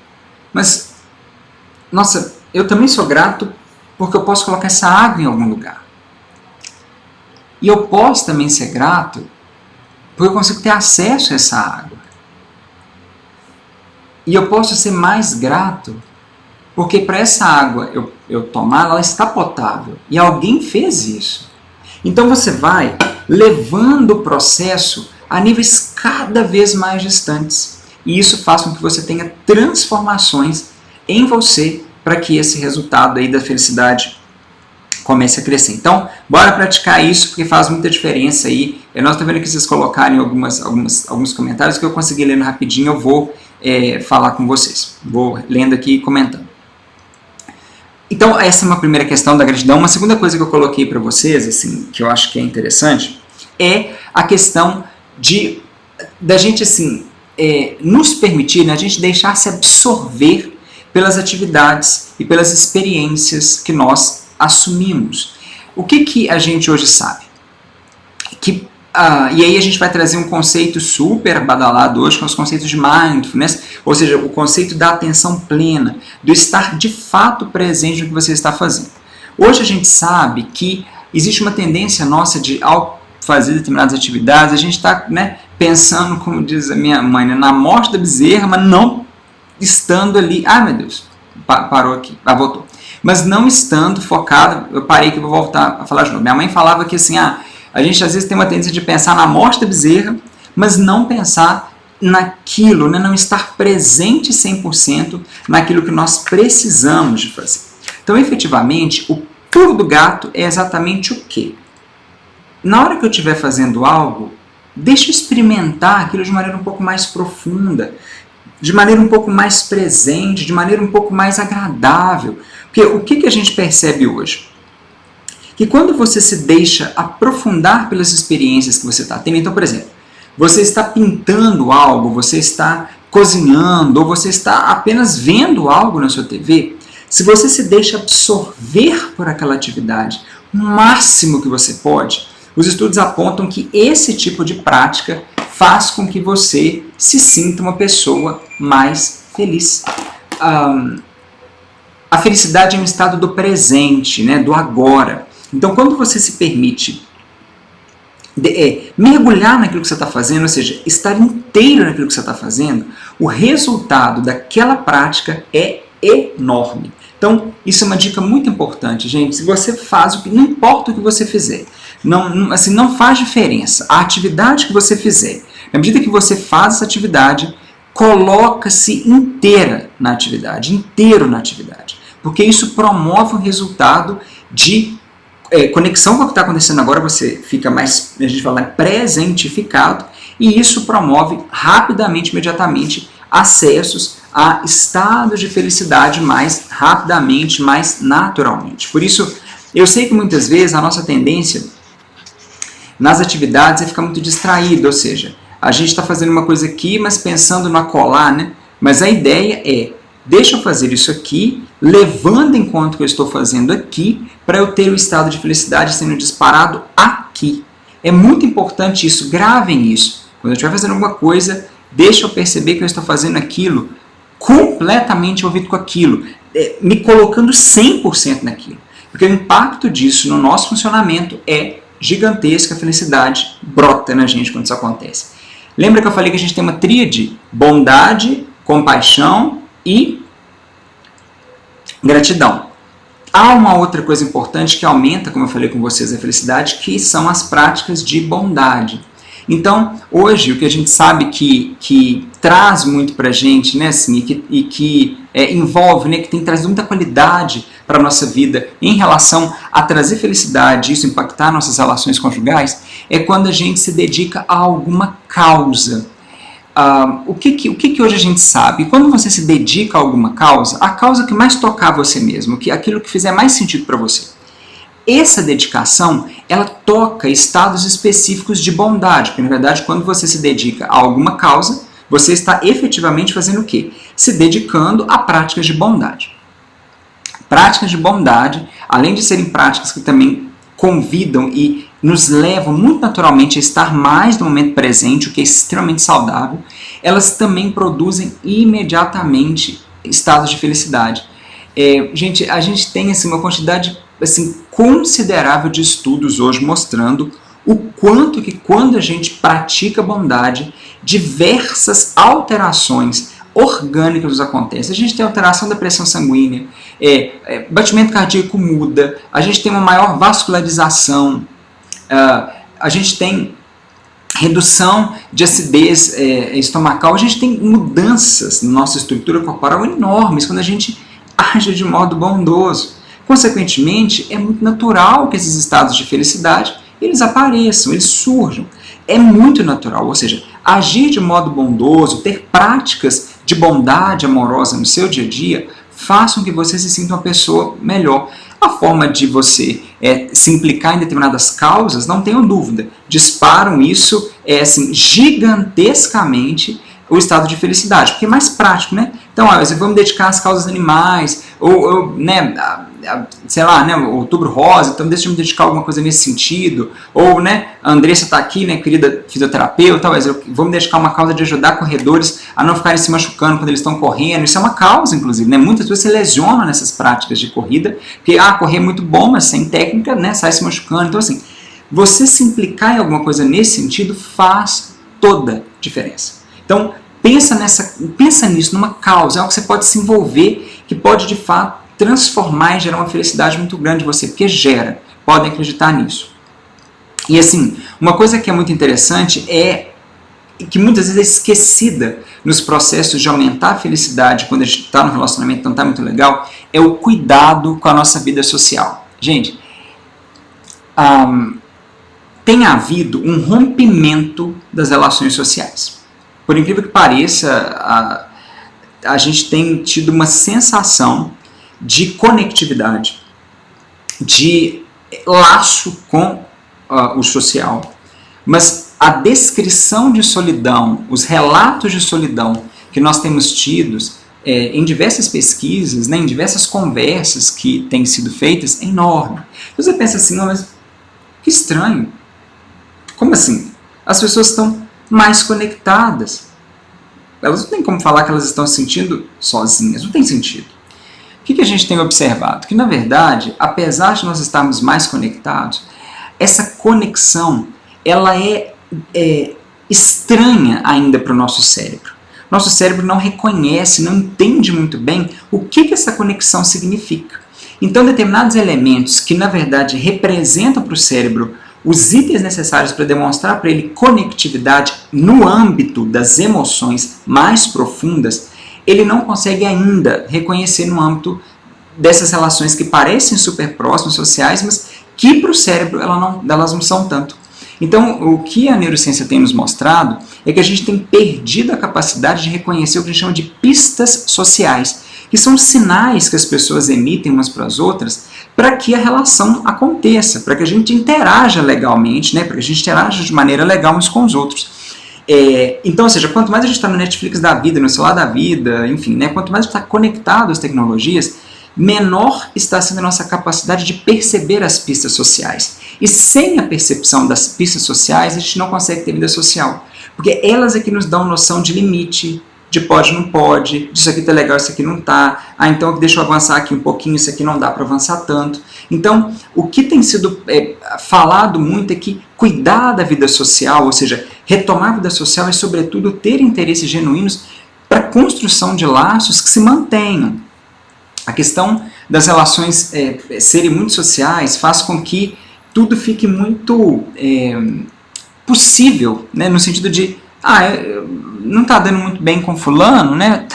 Mas, nossa, eu também sou grato porque eu posso colocar essa água em algum lugar. E eu posso também ser grato porque eu consigo ter acesso a essa água. E eu posso ser mais grato porque para essa água eu tomar, ela está potável. E alguém fez isso. Então você vai levando o processo a níveis cada vez mais distantes. E isso faz com que você tenha transformações em você para que esse resultado aí da felicidade comece a crescer. Então, bora praticar isso, porque faz muita diferença aí. Nós estamos vendo que vocês colocarem alguns comentários que eu consegui lendo rapidinho, eu vou falar com vocês. Vou lendo aqui e comentando. Então, essa é uma primeira questão da gratidão. Uma segunda coisa que eu coloquei para vocês, assim, que eu acho que é interessante, é a questão da gente, assim, nos permitir, né, a gente deixar se absorver pelas atividades e pelas experiências que nós assumimos. O que a gente hoje sabe? E aí a gente vai trazer um conceito super badalado hoje, com os conceitos de mindfulness, ou seja, o conceito da atenção plena, do estar de fato presente no que você está fazendo. Hoje a gente sabe que existe uma tendência nossa de, ao fazer determinadas atividades, a gente está, né, pensando, como diz a minha mãe, né, na morte da bezerra, mas não estando ali. Ah, meu Deus, parou aqui, voltou. Mas não estando focado, eu parei que eu vou voltar a falar de novo. Minha mãe falava que assim, a gente às vezes tem uma tendência de pensar na morte da bezerra, mas não pensar naquilo, né? Não estar presente 100% naquilo que nós precisamos de fazer. Então, efetivamente, o pulo do gato é exatamente o quê? Na hora que eu estiver fazendo algo, deixa eu experimentar aquilo de maneira um pouco mais profunda, de maneira um pouco mais presente, de maneira um pouco mais agradável. Porque o que a gente percebe hoje? Que quando você se deixa aprofundar pelas experiências que você está tendo, então, por exemplo, você está pintando algo, você está cozinhando, ou você está apenas vendo algo na sua TV, se você se deixa absorver por aquela atividade o máximo que você pode, os estudos apontam que esse tipo de prática faz com que você se sinta uma pessoa mais feliz. A felicidade é um estado do presente, né, do agora. Então, quando você se permite mergulhar naquilo que você está fazendo, ou seja, estar inteiro naquilo que você está fazendo, o resultado daquela prática é enorme. Então, isso é uma dica muito importante, gente. Se você faz o que, não importa o que você fizer, não faz diferença. A atividade que você fizer, na medida que você faz essa atividade, coloca-se inteiro na atividade, porque isso promove um resultado de conexão com o que está acontecendo agora, você fica mais, a gente fala, presentificado, e isso promove rapidamente, imediatamente, acessos a estados de felicidade mais rapidamente, mais naturalmente. Por isso, eu sei que muitas vezes a nossa tendência nas atividades é ficar muito distraído, ou seja, a gente está fazendo uma coisa aqui, mas pensando no acolá, né? Mas a ideia é, deixa eu fazer isso aqui, levando em conta o que eu estou fazendo aqui, para eu ter o estado de felicidade sendo disparado aqui. É muito importante isso, gravem isso. Quando eu estiver fazendo alguma coisa, deixa eu perceber que eu estou fazendo aquilo completamente envolvido com aquilo, me colocando 100% naquilo. Porque o impacto disso no nosso funcionamento é gigantesco, a felicidade brota na gente quando isso acontece. Lembra que eu falei que a gente tem uma tríade? Bondade, compaixão e gratidão. Há uma outra coisa importante que aumenta, como eu falei com vocês, a felicidade, que são as práticas de bondade. Então, hoje, o que a gente sabe que traz muito para a gente, né, assim, e que envolve, né, que tem trazido muita qualidade para a nossa vida em relação a trazer felicidade, isso impactar nossas relações conjugais, é quando a gente se dedica a alguma causa. O que hoje a gente sabe? Quando você se dedica a alguma causa, a causa que mais tocar você mesmo, aquilo que fizer mais sentido para você. Essa dedicação, ela toca estados específicos de bondade, porque na verdade quando você se dedica a alguma causa, você está efetivamente fazendo o quê? Se dedicando a práticas de bondade. Práticas de bondade, além de serem práticas que também convidam e nos levam muito naturalmente a estar mais no momento presente, o que é extremamente saudável, elas também produzem imediatamente estados de felicidade. Gente, a gente tem assim, uma quantidade considerável de estudos hoje mostrando o quanto que quando a gente pratica bondade, diversas alterações orgânicas acontecem. A gente tem alteração da pressão sanguínea, batimento cardíaco muda, a gente tem uma maior vascularização, a gente tem redução de acidez estomacal, a gente tem mudanças na nossa estrutura corporal enormes quando a gente age de modo bondoso. Consequentemente, é muito natural que esses estados de felicidade eles apareçam, eles surjam. É muito natural, ou seja, agir de modo bondoso, ter práticas de bondade amorosa no seu dia a dia, façam que você se sinta uma pessoa melhor. A forma de você se implicar em determinadas causas, não tenham dúvida, disparam isso gigantescamente o estado de felicidade, porque é mais prático, né? Então, vamos dedicar às causas animais, ou sei lá, né, Outubro Rosa, então deixa eu me dedicar a alguma coisa nesse sentido, ou, né, a Andressa está aqui, né, querida fisioterapeuta, eu vou me dedicar a uma causa de ajudar corredores a não ficarem se machucando quando eles estão correndo, isso é uma causa, inclusive, né, muitas pessoas se lesionam nessas práticas de corrida, porque, correr é muito bom, mas sem técnica, né, sai se machucando, então assim, você se implicar em alguma coisa nesse sentido faz toda diferença. Então, pensa nisso, numa causa, é algo que você pode se envolver, que pode de fato transformar e gerar uma felicidade muito grande em você, porque gera, podem acreditar nisso. E assim, uma coisa que é muito interessante é que muitas vezes é esquecida nos processos de aumentar a felicidade quando a gente está no relacionamento não está muito legal, é o cuidado com a nossa vida social. Gente, tem havido um rompimento das relações sociais. Por incrível que pareça, a gente tem tido uma sensação de conectividade, de laço com o social. Mas a descrição de solidão, os relatos de solidão que nós temos tidos em diversas pesquisas, né, em diversas conversas que têm sido feitas, é enorme. Você pensa assim, mas que estranho. Como assim? As pessoas estão mais conectadas. Elas não têm como falar que elas estão se sentindo sozinhas, não tem sentido. O que a gente tem observado? Que, na verdade, apesar de nós estarmos mais conectados, essa conexão ela é estranha ainda para o nosso cérebro. Nosso cérebro não reconhece, não entende muito bem o que essa conexão significa. Então, determinados elementos que, na verdade, representam para o cérebro os itens necessários para demonstrar para ele conectividade no âmbito das emoções mais profundas, ele não consegue ainda reconhecer no âmbito dessas relações que parecem super próximas, sociais, mas que para o cérebro elas não são tanto. Então, o que a neurociência tem nos mostrado é que a gente tem perdido a capacidade de reconhecer o que a gente chama de pistas sociais, que são sinais que as pessoas emitem umas para as outras para que a relação aconteça, para que a gente interaja legalmente, né, para que a gente interaja de maneira legal uns com os outros. Então, ou seja, quanto mais a gente está no Netflix da vida, no celular da vida, enfim, né, quanto mais a gente está conectado às tecnologias, menor está sendo a nossa capacidade de perceber as pistas sociais. E sem a percepção das pistas sociais, a gente não consegue ter vida social. Porque elas é que nos dão noção de limite, de pode, não pode, disso aqui tá legal, isso aqui não tá, então deixa eu avançar aqui um pouquinho, isso aqui não dá para avançar tanto. Então, o que tem sido falado muito é que cuidar da vida social, ou seja, retomar a vida social é sobretudo ter interesses genuínos para a construção de laços que se mantenham. A questão das relações serem muito sociais faz com que tudo fique muito possível, né, no sentido de não está dando muito bem com fulano, né?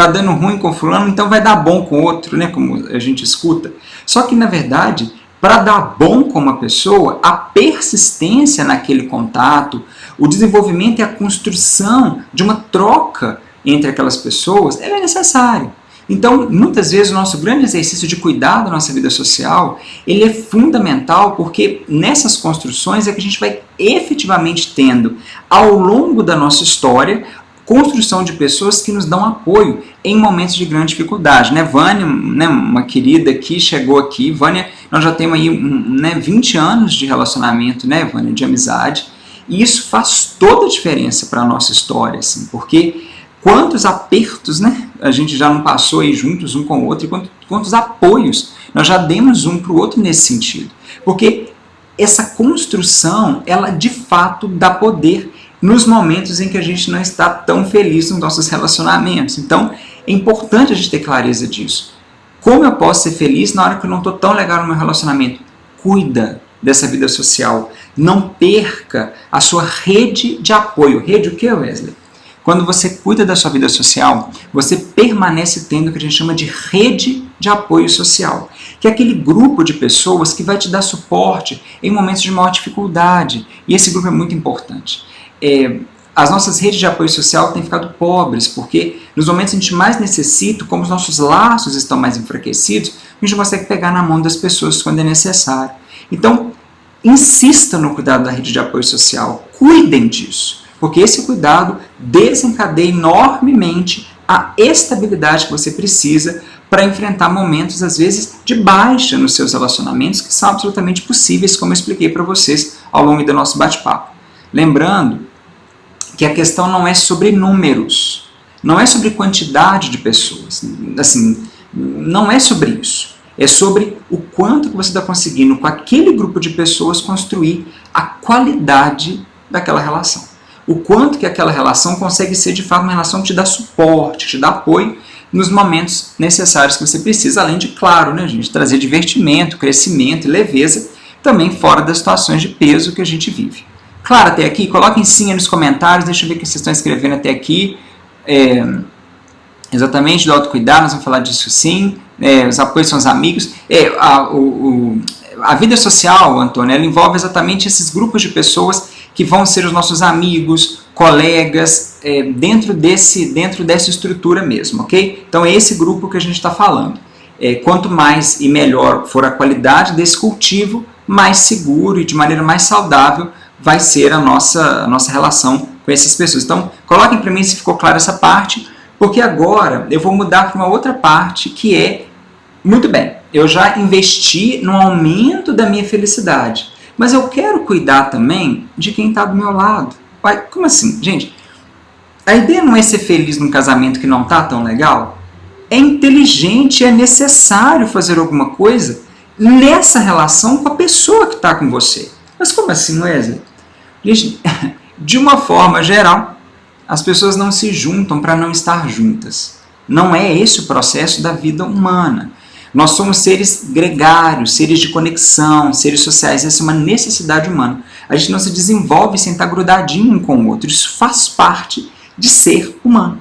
tá dando ruim com fulano, então vai dar bom com outro, né? Como a gente escuta. Só que, na verdade, para dar bom com uma pessoa, a persistência naquele contato, o desenvolvimento e a construção de uma troca entre aquelas pessoas, ela é necessário. Então, muitas vezes, o nosso grande exercício de cuidar da nossa vida social, ele é fundamental porque nessas construções é que a gente vai efetivamente tendo, ao longo da nossa história, construção de pessoas que nos dão apoio em momentos de grande dificuldade. Né? Vânia, né, uma querida aqui, chegou aqui. Vânia, nós já temos aí 20 anos de relacionamento, né, Vânia, de amizade, e isso faz toda a diferença para a nossa história, assim, porque quantos apertos, né, a gente já não passou aí juntos um com o outro, e quantos apoios nós já demos um para o outro nesse sentido. Porque essa construção, ela de fato dá poder nos momentos em que a gente não está tão feliz nos nossos relacionamentos. Então, é importante a gente ter clareza disso. Como eu posso ser feliz na hora que eu não estou tão legal no meu relacionamento? Cuida dessa vida social. Não perca a sua rede de apoio. Rede o que, Wesley? Quando você cuida da sua vida social, você permanece tendo o que a gente chama de rede de apoio social, que é aquele grupo de pessoas que vai te dar suporte em momentos de maior dificuldade. E esse grupo é muito importante. As nossas redes de apoio social têm ficado pobres, porque nos momentos em que a gente mais necessita, como os nossos laços estão mais enfraquecidos, a gente não consegue pegar na mão das pessoas quando é necessário. Então, insista no cuidado da rede de apoio social, cuidem disso, porque esse cuidado desencadeia enormemente a estabilidade que você precisa para enfrentar momentos, às vezes, de baixa nos seus relacionamentos, que são absolutamente possíveis, como eu expliquei para vocês ao longo do nosso bate-papo. Lembrando que a questão não é sobre números, não é sobre quantidade de pessoas, assim, não é sobre isso. É sobre o quanto que você está conseguindo, com aquele grupo de pessoas, construir a qualidade daquela relação. O quanto que aquela relação consegue ser, de fato, uma relação que te dá suporte, que te dá apoio nos momentos necessários que você precisa, além de, claro, né, gente, trazer divertimento, crescimento e leveza, também fora das situações de peso que a gente vive. Claro, até aqui? Coloquem sim aí nos comentários, deixa eu ver o que vocês estão escrevendo até aqui. Exatamente, do autocuidado, nós vamos falar disso sim. Os apoios são os amigos. A vida social, Antônio, ela envolve exatamente esses grupos de pessoas que vão ser os nossos amigos, colegas, dentro dessa estrutura mesmo, ok? Então é esse grupo que a gente está falando. Quanto mais e melhor for a qualidade desse cultivo, mais seguro e de maneira mais saudável vai ser a nossa relação com essas pessoas. Então, coloquem para mim se ficou claro essa parte, porque agora eu vou mudar para uma outra parte que é, muito bem, eu já investi no aumento da minha felicidade, mas eu quero cuidar também de quem está do meu lado. Uai, como assim? Gente, a ideia não é ser feliz num casamento que não está tão legal? É inteligente, é necessário fazer alguma coisa nessa relação com a pessoa que está com você. Mas como assim, Wesley? Gente, de uma forma geral, as pessoas não se juntam para não estar juntas. Não é esse o processo da vida humana. Nós somos seres gregários, seres de conexão, seres sociais. Essa é uma necessidade humana. A gente não se desenvolve sem estar grudadinho um com o outro. Isso faz parte de ser humano.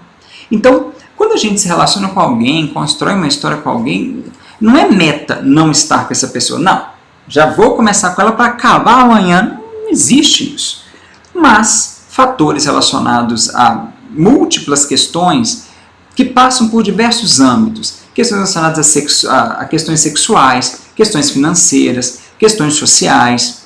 Então, quando a gente se relaciona com alguém, constrói uma história com alguém, não é meta não estar com essa pessoa. Não, já vou começar com ela para acabar amanhã. Não existe isso. Mas fatores relacionados a múltiplas questões que passam por diversos âmbitos, questões relacionadas a questões sexuais, questões financeiras, questões sociais,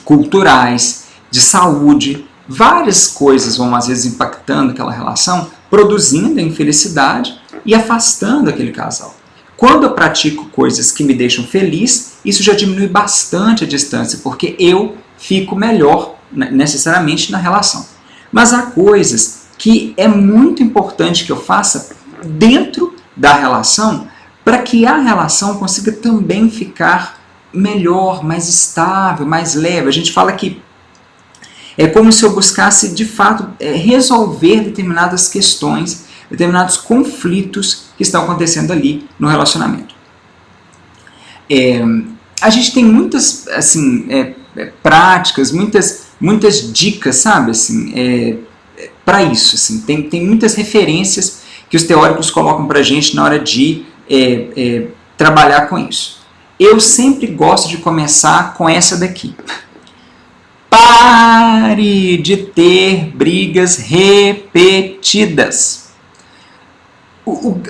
culturais, de saúde, várias coisas vão às vezes impactando aquela relação, produzindo a infelicidade e afastando aquele casal. Quando eu pratico coisas que me deixam feliz, isso já diminui bastante a distância, porque eu fico melhor necessariamente na relação. Mas há coisas que é muito importante que eu faça dentro da relação para que a relação consiga também ficar melhor, mais estável, mais leve. A gente fala que é como se eu buscasse, de fato, resolver determinadas questões, determinados conflitos que estão acontecendo ali no relacionamento. A gente tem muitas assim, práticas, muitas dicas, sabe, assim, para isso. Assim, tem muitas referências que os teóricos colocam para a gente na hora de trabalhar com isso. Eu sempre gosto de começar com essa daqui. Pare de ter brigas repetidas.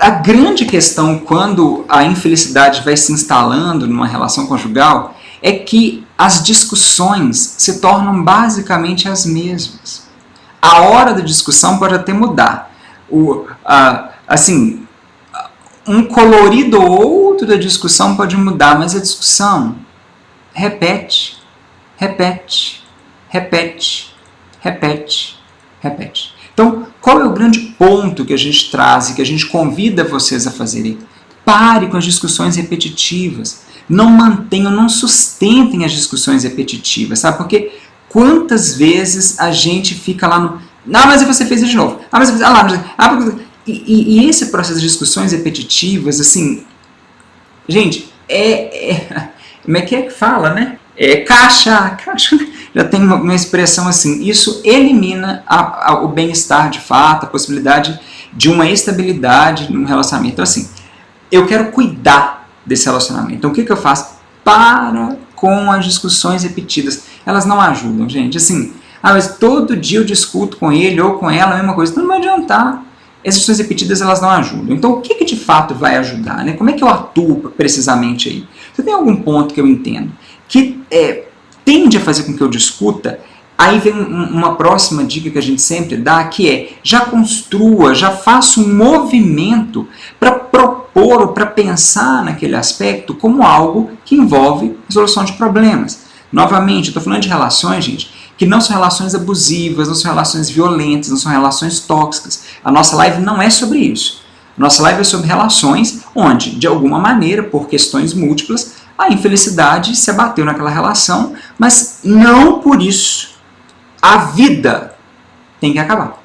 A grande questão quando a infelicidade vai se instalando numa relação conjugal é que as discussões se tornam basicamente as mesmas. A hora da discussão pode até mudar. Assim, um colorido ou outro da discussão pode mudar, mas a discussão repete, repete, repete, repete, repete. Então, qual é o grande ponto que a gente traz e que a gente convida vocês a fazerem? Pare com as discussões repetitivas. Não mantenham, não sustentem as discussões repetitivas, sabe? Porque quantas vezes a gente fica lá no... Ah, mas você fez isso de novo. Ah, mas você fez... E esse processo de discussões repetitivas, assim... Gente, como é que fala, né? Caixa, já tem uma expressão assim, isso elimina o bem-estar de fato, a possibilidade de uma estabilidade no relacionamento. Então assim, eu quero cuidar desse relacionamento. Então o que eu faço? Para com as discussões repetidas. Elas não ajudam, gente. Assim, mas todo dia eu discuto com ele ou com ela a mesma coisa. Então não vai adiantar. As discussões repetidas elas não ajudam. Então o que de fato vai ajudar? Né? Como é que eu atuo precisamente aí? Você tem algum ponto que eu entendo que tende a fazer com que eu discuta? Aí vem uma próxima dica que a gente sempre dá, que é, já construa, já faça um movimento para propor ou para pensar naquele aspecto como algo que envolve resolução de problemas. Novamente, eu estou falando de relações, gente, que não são relações abusivas, não são relações violentas, não são relações tóxicas. A nossa live não é sobre isso. A nossa live é sobre relações onde, de alguma maneira, por questões múltiplas, a infelicidade se abateu naquela relação, mas não por isso a vida tem que acabar.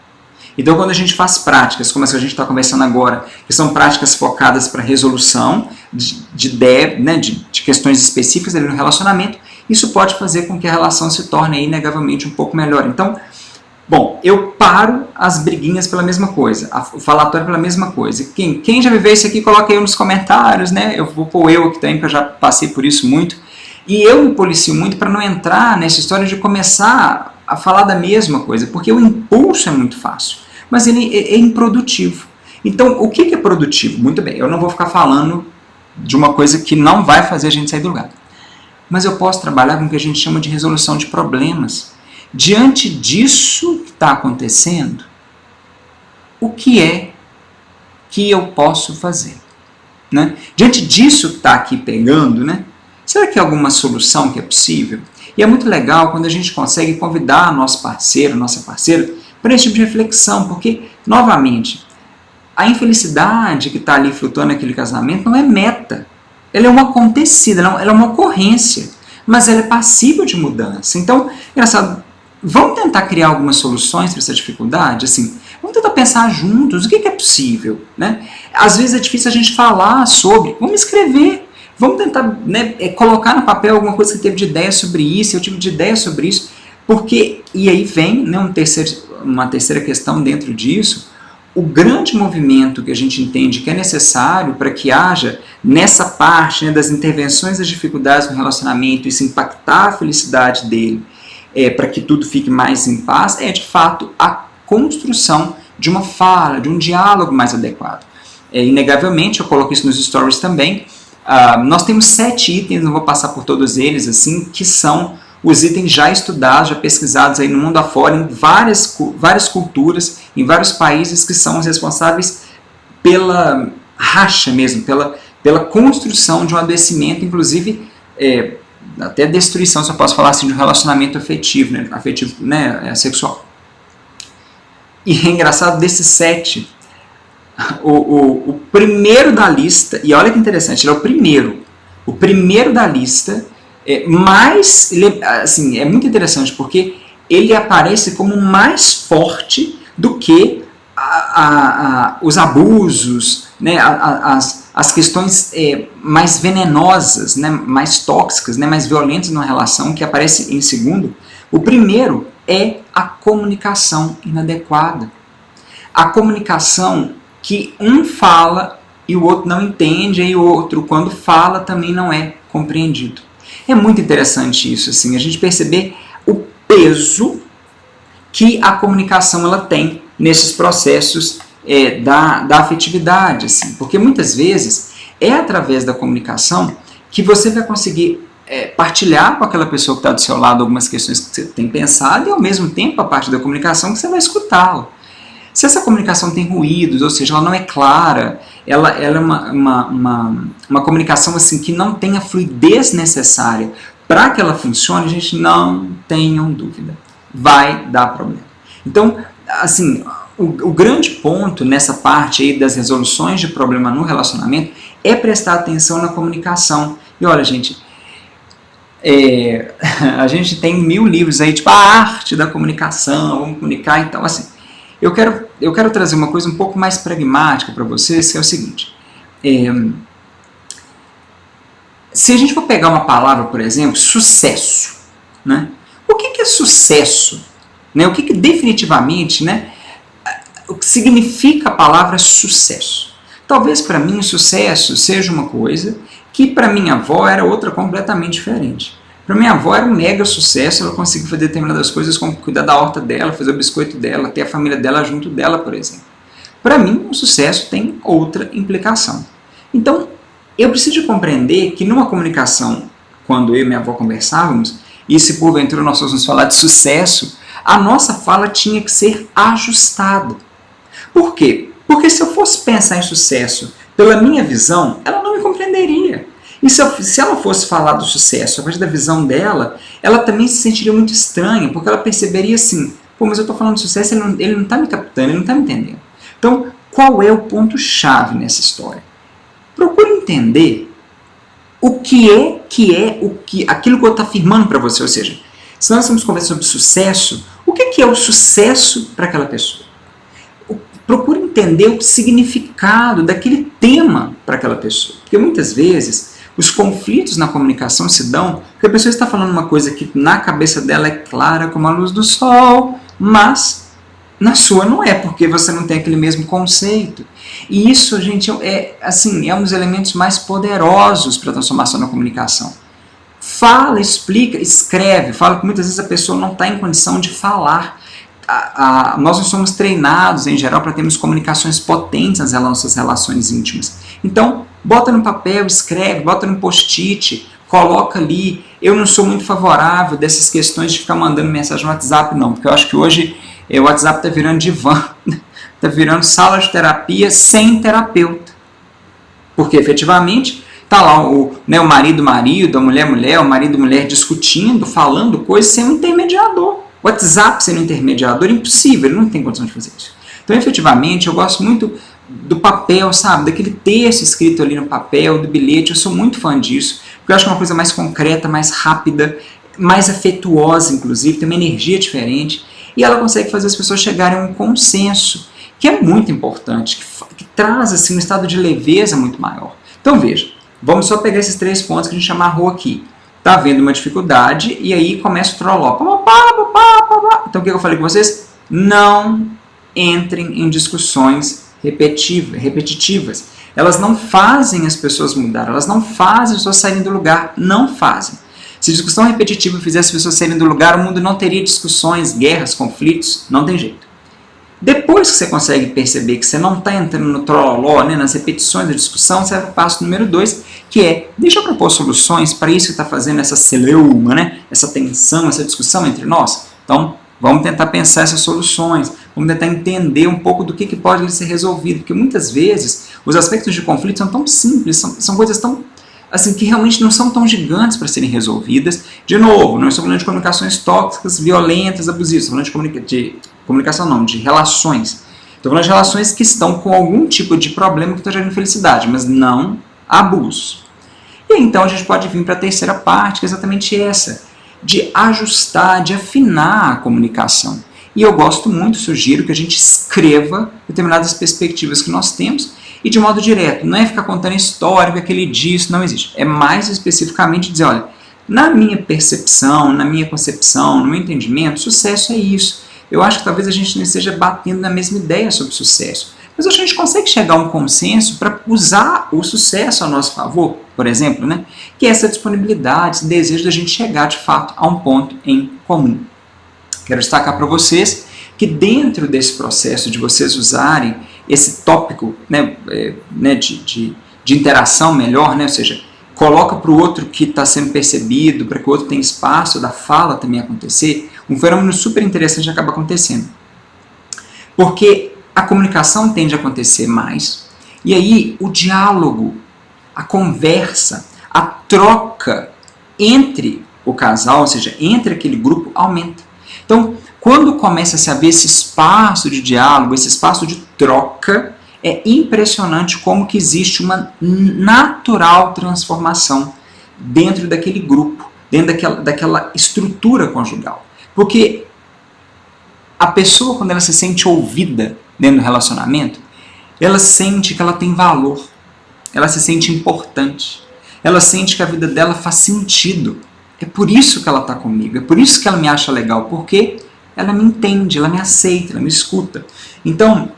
Então, quando a gente faz práticas, como essa que a gente está conversando agora, que são práticas focadas para resolução de questões específicas ali no relacionamento, isso pode fazer com que a relação se torne inegavelmente um pouco melhor. Então, bom, eu paro as briguinhas pela mesma coisa, o falatório pela mesma coisa. Quem já viveu isso aqui, coloca aí nos comentários, né? Eu vou pôr eu aqui também, porque eu já passei por isso muito. E eu me policio muito para não entrar nessa história de começar a falar da mesma coisa, porque o impulso é muito fácil, mas ele é improdutivo. Então, o que é produtivo? Muito bem, eu não vou ficar falando de uma coisa que não vai fazer a gente sair do lugar. Mas eu posso trabalhar com o que a gente chama de resolução de problemas. Diante disso que está acontecendo, o que é que eu posso fazer? Né? Diante disso que está aqui pegando, né? Será que há alguma solução que é possível? E é muito legal quando a gente consegue convidar nosso parceiro, nossa parceira, para esse tipo de reflexão, porque, novamente, a infelicidade que está ali flutuando naquele casamento não é meta. Ela é uma acontecida, ela é uma ocorrência, mas ela é passível de mudança. Então, engraçado, vamos tentar criar algumas soluções para essa dificuldade? Assim, vamos tentar pensar juntos o que é possível. Né? Às vezes é difícil a gente falar sobre, vamos escrever. Vamos tentar colocar no papel alguma coisa que teve de ideia sobre isso, eu tive de ideia sobre isso, porque, e aí vem uma terceira questão dentro disso, o grande movimento que a gente entende que é necessário para que haja nessa parte das intervenções das dificuldades no relacionamento, isso impactar a felicidade dele, para que tudo fique mais em paz, é de fato a construção de uma fala, de um diálogo mais adequado. Inegavelmente, eu coloco isso nos stories também. Nós temos 7 itens, não vou passar por todos eles, assim, que são os itens já estudados, já pesquisados aí no mundo afora, em várias culturas, em vários países que são os responsáveis pela racha mesmo, pela construção de um adoecimento, inclusive até destruição, se eu posso falar assim, de um relacionamento afetivo, sexual. E é engraçado, desses 7... O primeiro da lista, e olha que interessante, ele é o primeiro da lista, mas é muito interessante porque ele aparece como mais forte do que os abusos, né, as questões mais venenosas, né, mais tóxicas, né, mais violentas numa relação, que aparece em segundo. O primeiro é a comunicação inadequada. A comunicação que um fala e o outro não entende, e o outro, quando fala, também não é compreendido. É muito interessante isso, assim, a gente perceber o peso que a comunicação ela tem nesses processos da afetividade, assim, porque muitas vezes é através da comunicação que você vai conseguir partilhar com aquela pessoa que está do seu lado algumas questões que você tem pensado e, ao mesmo tempo, a parte da comunicação que você vai escutá-la. Se essa comunicação tem ruídos, ou seja, ela não é clara, ela é uma comunicação assim, que não tem a fluidez necessária para que ela funcione, gente, não tenham dúvida, vai dar problema. Então, assim, o grande ponto nessa parte aí das resoluções de problema no relacionamento é prestar atenção na comunicação. E olha, gente, a gente tem 1000 livros aí, tipo a arte da comunicação, vamos comunicar, então assim, eu quero trazer uma coisa um pouco mais pragmática para vocês, que é o seguinte, se a gente for pegar uma palavra, por exemplo, sucesso, né? O que é sucesso? Né? O que definitivamente, né, o que significa a palavra sucesso? Talvez para mim o sucesso seja uma coisa que para minha avó era outra completamente diferente. Para minha avó era um mega sucesso, ela conseguiu fazer determinadas coisas como cuidar da horta dela, fazer o biscoito dela, ter a família dela junto dela, por exemplo. Para mim, o sucesso tem outra implicação. Então, eu preciso compreender que numa comunicação, quando eu e minha avó conversávamos, e se porventura nós fôssemos falar de sucesso, a nossa fala tinha que ser ajustada. Por quê? Porque se eu fosse pensar em sucesso pela minha visão, ela não me compreenderia. E se ela fosse falar do sucesso a partir da visão dela, ela também se sentiria muito estranha, porque ela perceberia assim, pô, mas eu estou falando de sucesso, ele não está me captando, ele não está me entendendo. Então, qual é o ponto-chave nessa história? Procure entender o que é aquilo que eu estou afirmando para você, ou seja, se nós estamos conversando sobre sucesso, o que é o sucesso para aquela pessoa? Procure entender o significado daquele tema para aquela pessoa, porque muitas vezes os conflitos na comunicação se dão porque a pessoa está falando uma coisa que na cabeça dela é clara como a luz do sol, mas na sua não é, porque você não tem aquele mesmo conceito. E isso, gente, é um dos elementos mais poderosos para a transformação na comunicação. Fala, explica, escreve. Fala que muitas vezes a pessoa não está em condição de falar. Nós não somos treinados, em geral, para termos comunicações potentes nas nossas relações íntimas. Então, bota no papel, escreve, bota no post-it, coloca ali. Eu não sou muito favorável dessas questões de ficar mandando mensagem no WhatsApp, não, porque eu acho que hoje o WhatsApp está virando divã, está virando sala de terapia sem terapeuta. Porque, efetivamente, está lá o marido, a mulher, o marido, mulher discutindo, falando coisas sem um intermediador. O WhatsApp sendo intermediador é impossível, ele não tem condição de fazer isso. Então, efetivamente, eu gosto muito do papel, sabe? Daquele texto escrito ali no papel, do bilhete, eu sou muito fã disso, porque eu acho que é uma coisa mais concreta, mais rápida, mais afetuosa, inclusive, tem uma energia diferente, e ela consegue fazer as pessoas chegarem a um consenso, que é muito importante, que traz assim, um estado de leveza muito maior. Então, veja, vamos só pegar esses 3 pontos que a gente amarrou aqui. Está havendo uma dificuldade e aí começa o troló. Então o que eu falei com vocês? Não entrem em discussões repetitivas. Elas não fazem as pessoas mudar, elas não fazem as pessoas saírem do lugar, não fazem. Se a discussão repetitiva fizesse as pessoas saírem do lugar, o mundo não teria discussões, guerras, conflitos, não tem jeito. Depois que você consegue perceber que você não está entrando no trololó, né, nas repetições da discussão, você vai para o passo número 2, que é, deixa eu propor soluções para isso que está fazendo essa celeuma, né, essa tensão, essa discussão entre nós. Então, vamos tentar pensar essas soluções, vamos tentar entender um pouco do que pode ser resolvido, porque muitas vezes os aspectos de conflito são tão simples, são coisas tão assim, que realmente não são tão gigantes para serem resolvidas. De novo, não estou falando de comunicações tóxicas, violentas, abusivas, estou falando de relações. Estou falando de relações que estão com algum tipo de problema que está gerando infelicidade, mas não abuso. E então a gente pode vir para a terceira parte, que é exatamente essa, de ajustar, de afinar a comunicação. E eu gosto muito, sugiro que a gente escreva determinadas perspectivas que nós temos, e de modo direto, não é ficar contando história, que aquele disso, não existe. É mais especificamente dizer, olha, na minha percepção, na minha concepção, no meu entendimento, sucesso é isso. Eu acho que talvez a gente não esteja batendo na mesma ideia sobre sucesso. mas a gente consegue chegar a um consenso para usar o sucesso a nosso favor, por exemplo, né? Que é essa disponibilidade, esse desejo da gente chegar de fato a um ponto em comum. Quero destacar para vocês que dentro desse processo de vocês usarem esse tópico, né, de interação melhor, né, ou seja, coloca para o outro que está sendo percebido, para que o outro tenha espaço da fala também acontecer, um fenômeno super interessante acaba acontecendo. Porque a comunicação tende a acontecer mais, e aí o diálogo, a conversa, a troca entre o casal, ou seja, entre aquele grupo, aumenta. Então, quando começa a se haver esse espaço de diálogo, esse espaço de troca, é impressionante como que existe uma natural transformação dentro daquele grupo, dentro daquela estrutura conjugal. Porque a pessoa, quando ela se sente ouvida dentro do relacionamento, ela sente que ela tem valor, ela se sente importante, ela sente que a vida dela faz sentido. É por isso que ela está comigo, é por isso que ela me acha legal, porque ela me entende, ela me aceita, ela me escuta. Então,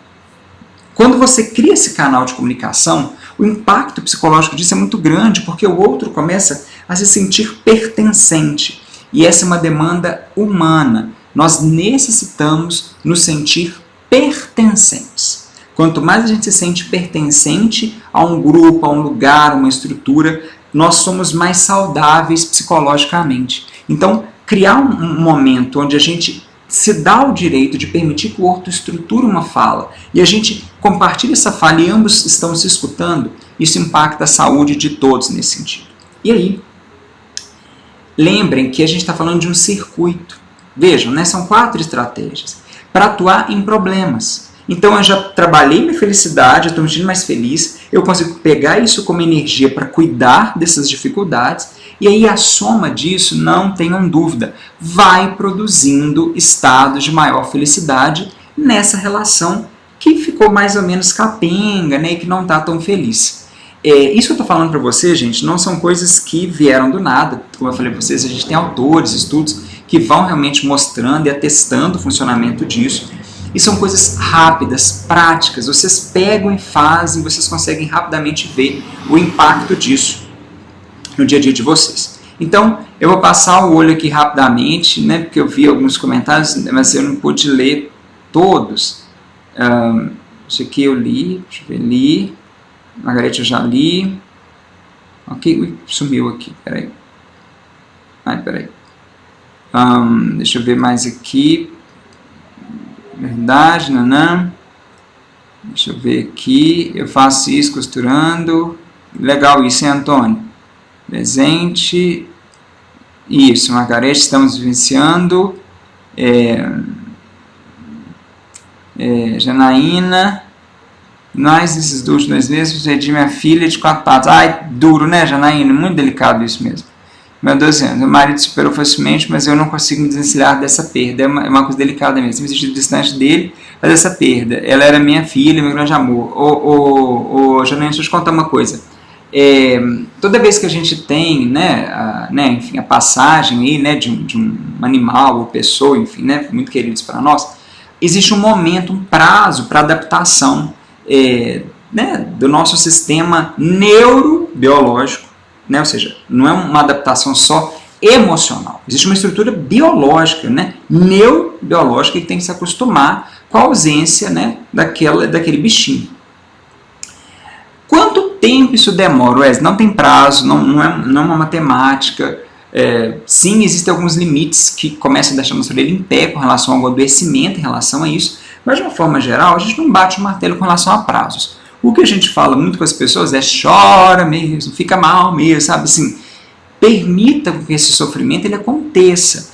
quando você cria esse canal de comunicação, o impacto psicológico disso é muito grande, porque o outro começa a se sentir pertencente. E essa é uma demanda humana. Nós necessitamos nos sentir pertencentes. Quanto mais a gente se sente pertencente a um grupo, a um lugar, a uma estrutura, nós somos mais saudáveis psicologicamente. Então, criar um momento onde a gente se dá o direito de permitir que o outro estruture uma fala e a gente compartilha essa fala e ambos estão se escutando, isso impacta a saúde de todos nesse sentido. E aí, lembrem que a gente está falando de um circuito. Vejam, né, são 4 estratégias para atuar em problemas. Então eu já trabalhei minha felicidade, eu estou me sentindo mais feliz, eu consigo pegar isso como energia para cuidar dessas dificuldades, e aí a soma disso, não tenham dúvida, vai produzindo estados de maior felicidade nessa relação que ficou mais ou menos capenga, né, e que não está tão feliz. Isso que eu estou falando para vocês, gente, não são coisas que vieram do nada. Como eu falei para vocês, a gente tem autores, estudos que vão realmente mostrando e atestando o funcionamento disso. E são coisas rápidas, práticas, vocês pegam e fazem, vocês conseguem rapidamente ver o impacto disso no dia a dia de vocês. Então, eu vou passar o olho aqui rapidamente, né, porque eu vi alguns comentários, mas eu não pude ler todos. Isso aqui eu li, deixa eu ver, li, Margarete eu já li, ok, sumiu aqui, peraí. Deixa eu ver mais aqui. Verdade, nanã. Deixa eu ver aqui. Eu faço isso costurando. Legal isso, hein, Antônio? Presente. Isso, Margarete, estamos vivenciando. Janaína. Nós, esses últimos 2 meses, perdi minha filha de 4 patas. Ai, duro, né, Janaína? Muito delicado isso mesmo. Meu Deus, meu marido superou facilmente, mas eu não consigo me desvencilhar dessa perda. É uma coisa delicada mesmo. Me senti distante dele, mas essa perda. Ela era minha filha, meu grande amor. Janaína, deixa eu te contar uma coisa. Toda vez que a gente tem, enfim, a passagem aí, né, de um animal ou pessoa, enfim, né, muito queridos para nós, existe um momento, um prazo para adaptação do nosso sistema neurobiológico. Ou seja, não é uma adaptação só emocional. Existe uma estrutura biológica, neurobiológica, que tem que se acostumar com a ausência, daquele bichinho. Quanto tempo isso demora, Wesley? Não tem prazo, não é uma matemática. Sim, existem alguns limites que começam a deixar a nossa orelha em pé com relação ao adoecimento, em relação a isso, mas de uma forma geral, a gente não bate o martelo com relação a prazos. O que a gente fala muito com as pessoas é chora mesmo, fica mal mesmo, sabe? Assim, permita que esse sofrimento ele aconteça.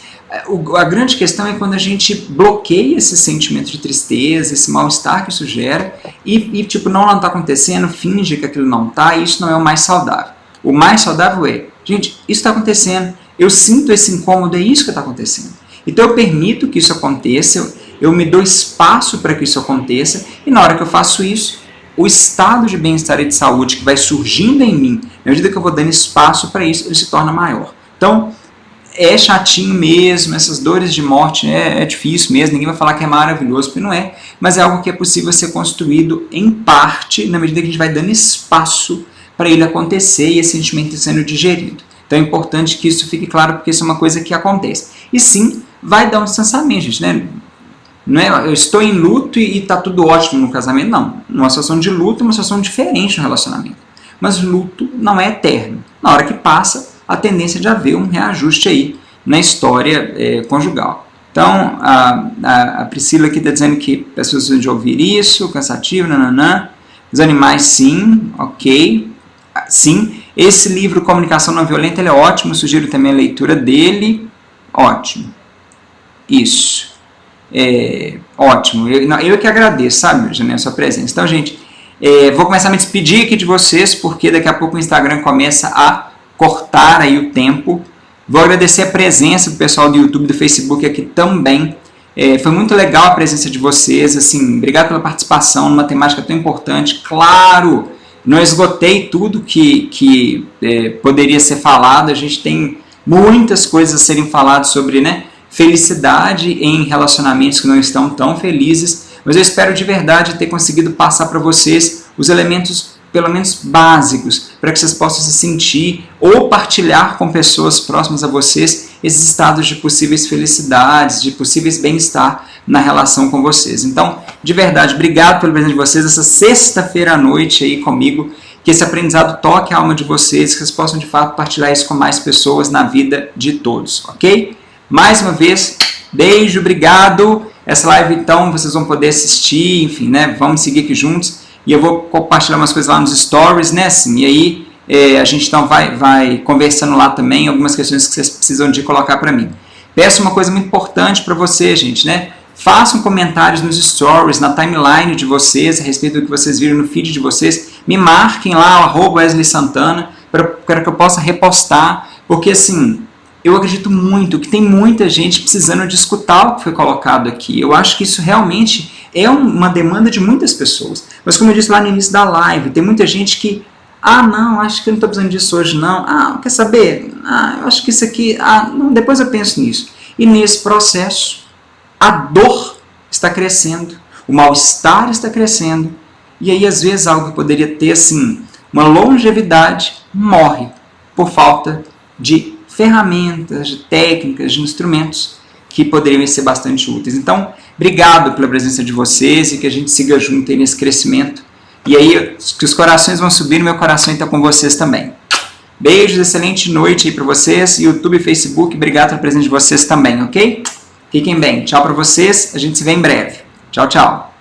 A grande questão é quando a gente bloqueia esse sentimento de tristeza, esse mal-estar que isso gera e tipo, não está acontecendo, finge que aquilo não está, e isso não é o mais saudável. O mais saudável é, gente, isso está acontecendo, eu sinto esse incômodo, é isso que está acontecendo. Então eu permito que isso aconteça, eu me dou espaço para que isso aconteça, e na hora que eu faço isso, o estado de bem-estar e de saúde que vai surgindo em mim, na medida que eu vou dando espaço para isso, ele se torna maior. Então, é chatinho mesmo, essas dores de morte é difícil mesmo, ninguém vai falar que é maravilhoso, porque não é, mas é algo que é possível ser construído em parte, na medida que a gente vai dando espaço para ele acontecer e esse sentimento sendo digerido. Então é importante que isso fique claro, porque isso é uma coisa que acontece. E sim, vai dar um distanciamento, gente, né? Não é, eu estou em luto e está tudo ótimo no casamento, não. Uma situação de luto é uma situação diferente no relacionamento. Mas luto não é eterno. Na hora que passa, a tendência de haver um reajuste aí na história conjugal. Então, a Priscila aqui está dizendo que as pessoas precisam de ouvir isso, cansativo, nananã. Os animais, sim, ok. Sim, esse livro Comunicação Não Violenta ele é ótimo, sugiro também a leitura dele. Ótimo. Isso. Ótimo. Eu que agradeço, sabe, Janine, a sua presença. Então, gente, vou começar a me despedir aqui de vocês, porque daqui a pouco o Instagram começa a cortar aí o tempo. Vou agradecer a presença do pessoal do YouTube e do Facebook aqui também. Foi muito legal a presença de vocês. Assim, obrigado pela participação numa temática tão importante. Claro, não esgotei tudo que poderia ser falado. A gente tem muitas coisas a serem faladas sobre, né, felicidade em relacionamentos que não estão tão felizes. Mas eu espero de verdade ter conseguido passar para vocês os elementos pelo menos básicos, para que vocês possam se sentir ou partilhar com pessoas próximas a vocês esses estados de possíveis felicidades, de possíveis bem-estar na relação com vocês. Então, de verdade, obrigado pelo presente de vocês, essa sexta-feira à noite aí comigo, que esse aprendizado toque a alma de vocês, que vocês possam de fato partilhar isso com mais pessoas na vida de todos, ok? Mais uma vez, beijo, obrigado. Essa live então vocês vão poder assistir, enfim, né? Vamos seguir aqui juntos. E eu vou compartilhar umas coisas lá nos stories, né? Assim, e aí a gente então vai conversando lá também algumas questões que vocês precisam de colocar para mim. Peço uma coisa muito importante para vocês, gente, né? Façam comentários nos stories, na timeline de vocês, a respeito do que vocês viram no feed de vocês. Me marquem lá, @Wesley Santana, para que eu possa repostar, porque assim, eu acredito muito que tem muita gente precisando de escutar o que foi colocado aqui. Eu acho que isso realmente é uma demanda de muitas pessoas. Mas como eu disse lá no início da live, tem muita gente que, não, acho que eu não estou precisando disso hoje não. Quer saber? Eu acho que isso aqui, não, depois eu penso nisso. E nesse processo, a dor está crescendo, o mal-estar está crescendo, e aí às vezes algo que poderia ter assim, uma longevidade morre por falta de ferramentas, de técnicas, de instrumentos que poderiam ser bastante úteis. Então, obrigado pela presença de vocês e que a gente siga junto aí nesse crescimento. E aí, que os corações vão subir, meu coração está com vocês também. Beijos, excelente noite aí para vocês. YouTube e Facebook, obrigado pela presença de vocês também, ok? Fiquem bem. Tchau para vocês. A gente se vê em breve. Tchau, tchau.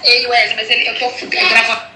Ei, Wesley, mas eu tô gravando.